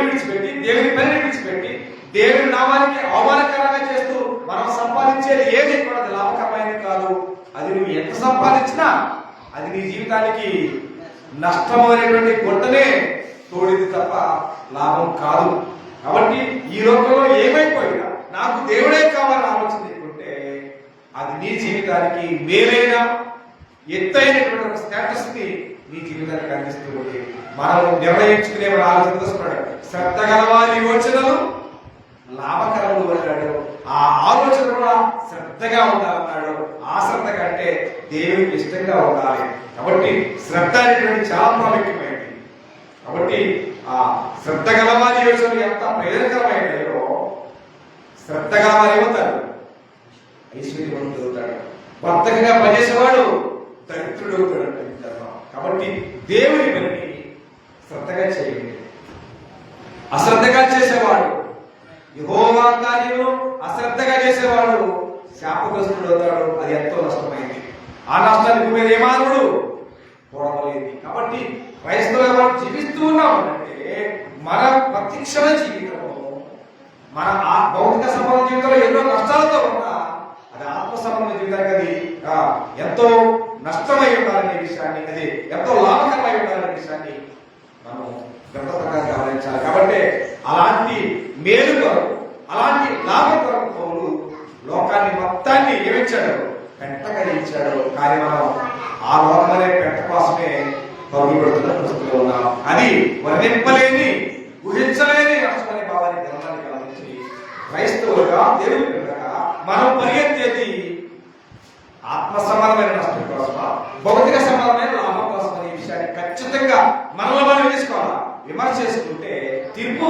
పనిని విడిచిపెట్టి, దేవుని నామానికి అవమానకరంగా చేస్తూ మనం సంపాదించేది ఏది కూడా లాభకరమైనది కాదు. అది నువ్వు ఎంత సంపాదించినా అది నీ జీవితానికి నష్టమైనటువంటి గుంటనే తోడింది తప్ప లాభం కాదు. కాబట్టి ఈ లోకంలో ఏమైపోయినా నాకు దేవుడే కావాలని ఆలోచన చేసుకుంటే అది నీ జీవితానికి మేలైన ఎత్తైనటువంటి ఒక స్టేటస్ ని నీ జీవితానికి అందిస్తూ ఉంది. మనం నిర్ణయించుకునే ఆలోచన చూస్తున్నాడు. శ్రద్ధ గలవారి యోచనలు లాభకరములు అన్నాడు. ఆ ఆలోచన కూడా శ్రద్ధగా ఉండాలన్నాడు. ఆ శ్రద్ధ కంటే దేవునికి ఇష్టంగా ఉండాలి. కాబట్టి శ్రద్ధ అనేటువంటి చాలా ప్రాముఖ్యమైనది. కాబట్టి ఆ శ్రద్ధ గలవారి యోచనలు ఎంత ప్రయోజనకరమైనయో శ్రద్ధ గలవారు ఏమవుతారు? ఐశ్వర్యవంతుడు అవుతాడు. వర్తకంగా పనిచేసేవాడు దరిద్రుడు అవుతాడు. కాబట్టి దేవుని పనిని శ్రద్ధగా చేయండి. అశ్రద్ధగా చేసేవాడు, యెహోవా కార్యమును అశ్రద్ధగా చేసేవాడు శాపగ్రస్తుడు అవుతాడు. అది ఎంతో నష్టమైంది. ఆ నష్టానికి మీద ఏ మానవుడు పోవలేదు. కాబట్టి క్రైస్తవ జీవిస్తూ ఉన్నామంటే మన ప్రత్యక్ష జీవితము, మన భౌతిక సంబంధ జీవితంలో ఎన్నో నష్టాలతో ఉన్నా అది ఆత్మ సంబంధ జీవితానికి అది ఎంతో నష్టమై ఉండాలనే విషయాన్ని, అది ఎంతో లాభకరమై ఉండాలనే విషయాన్ని మనం గమనించాలి. కాబట్టి అలాంటి మేలు కొరకు, అలాంటి లాభం కొరకు పౌలు లోకాన్ని మొత్తాన్ని ఏమిచ్చాడు? పెంటగా ఇచ్చాడు. కానీ మనం ఆ లోకమనే పెంట కోసమే పరుగు పెడుతున్న పరిస్థితిలో ఉన్నాం. అది వర్ణింపలేని, ఊహించలేని నష్టమనే భావాన్ని గ్రంథాన్ని గమనించి క్రైస్తవులుగా, దేవుని బిడ్డగా మనం పరిగెత్తేది ఆత్మ సంబంధమైన నష్టం కోసమా, భౌతిక సంబంధమైన లాభం కోసం అనే విషయాన్ని ఖచ్చితంగా మనలో మనం వేసుకోవాలా. విమర్శ చేసుకుంటే తీర్పు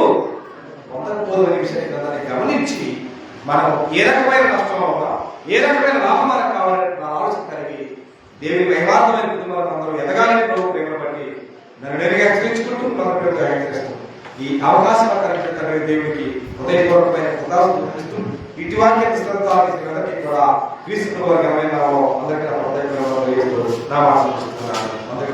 పొందకపోదు అనే విషయాన్ని గ్రంథాన్ని గమనించి మనం ఏ రకమైన నష్టంలో ఉన్నా, ఏ రకమైన లాభం మనకు కావాలని ఆలోచన కలిగి దేవుని వైవార్థమైన కుటుంబాలను అందరూ ఎదగాలని ప్రభు ప్రేమను బట్టి నన్ను నేరుగా హెచ్చరించుకుంటూ హెచ్చరిస్తూ ఈ అవకాశం దేవుడికి హృదయపూర్వకమైన కృతజ్ఞతలు చూపిస్తూ ఇటు వాక్య పుస్తకాలకి కూడా క్రీస్తు అందరికీ నా హృదయపూర్వక నా భాష అందరికీ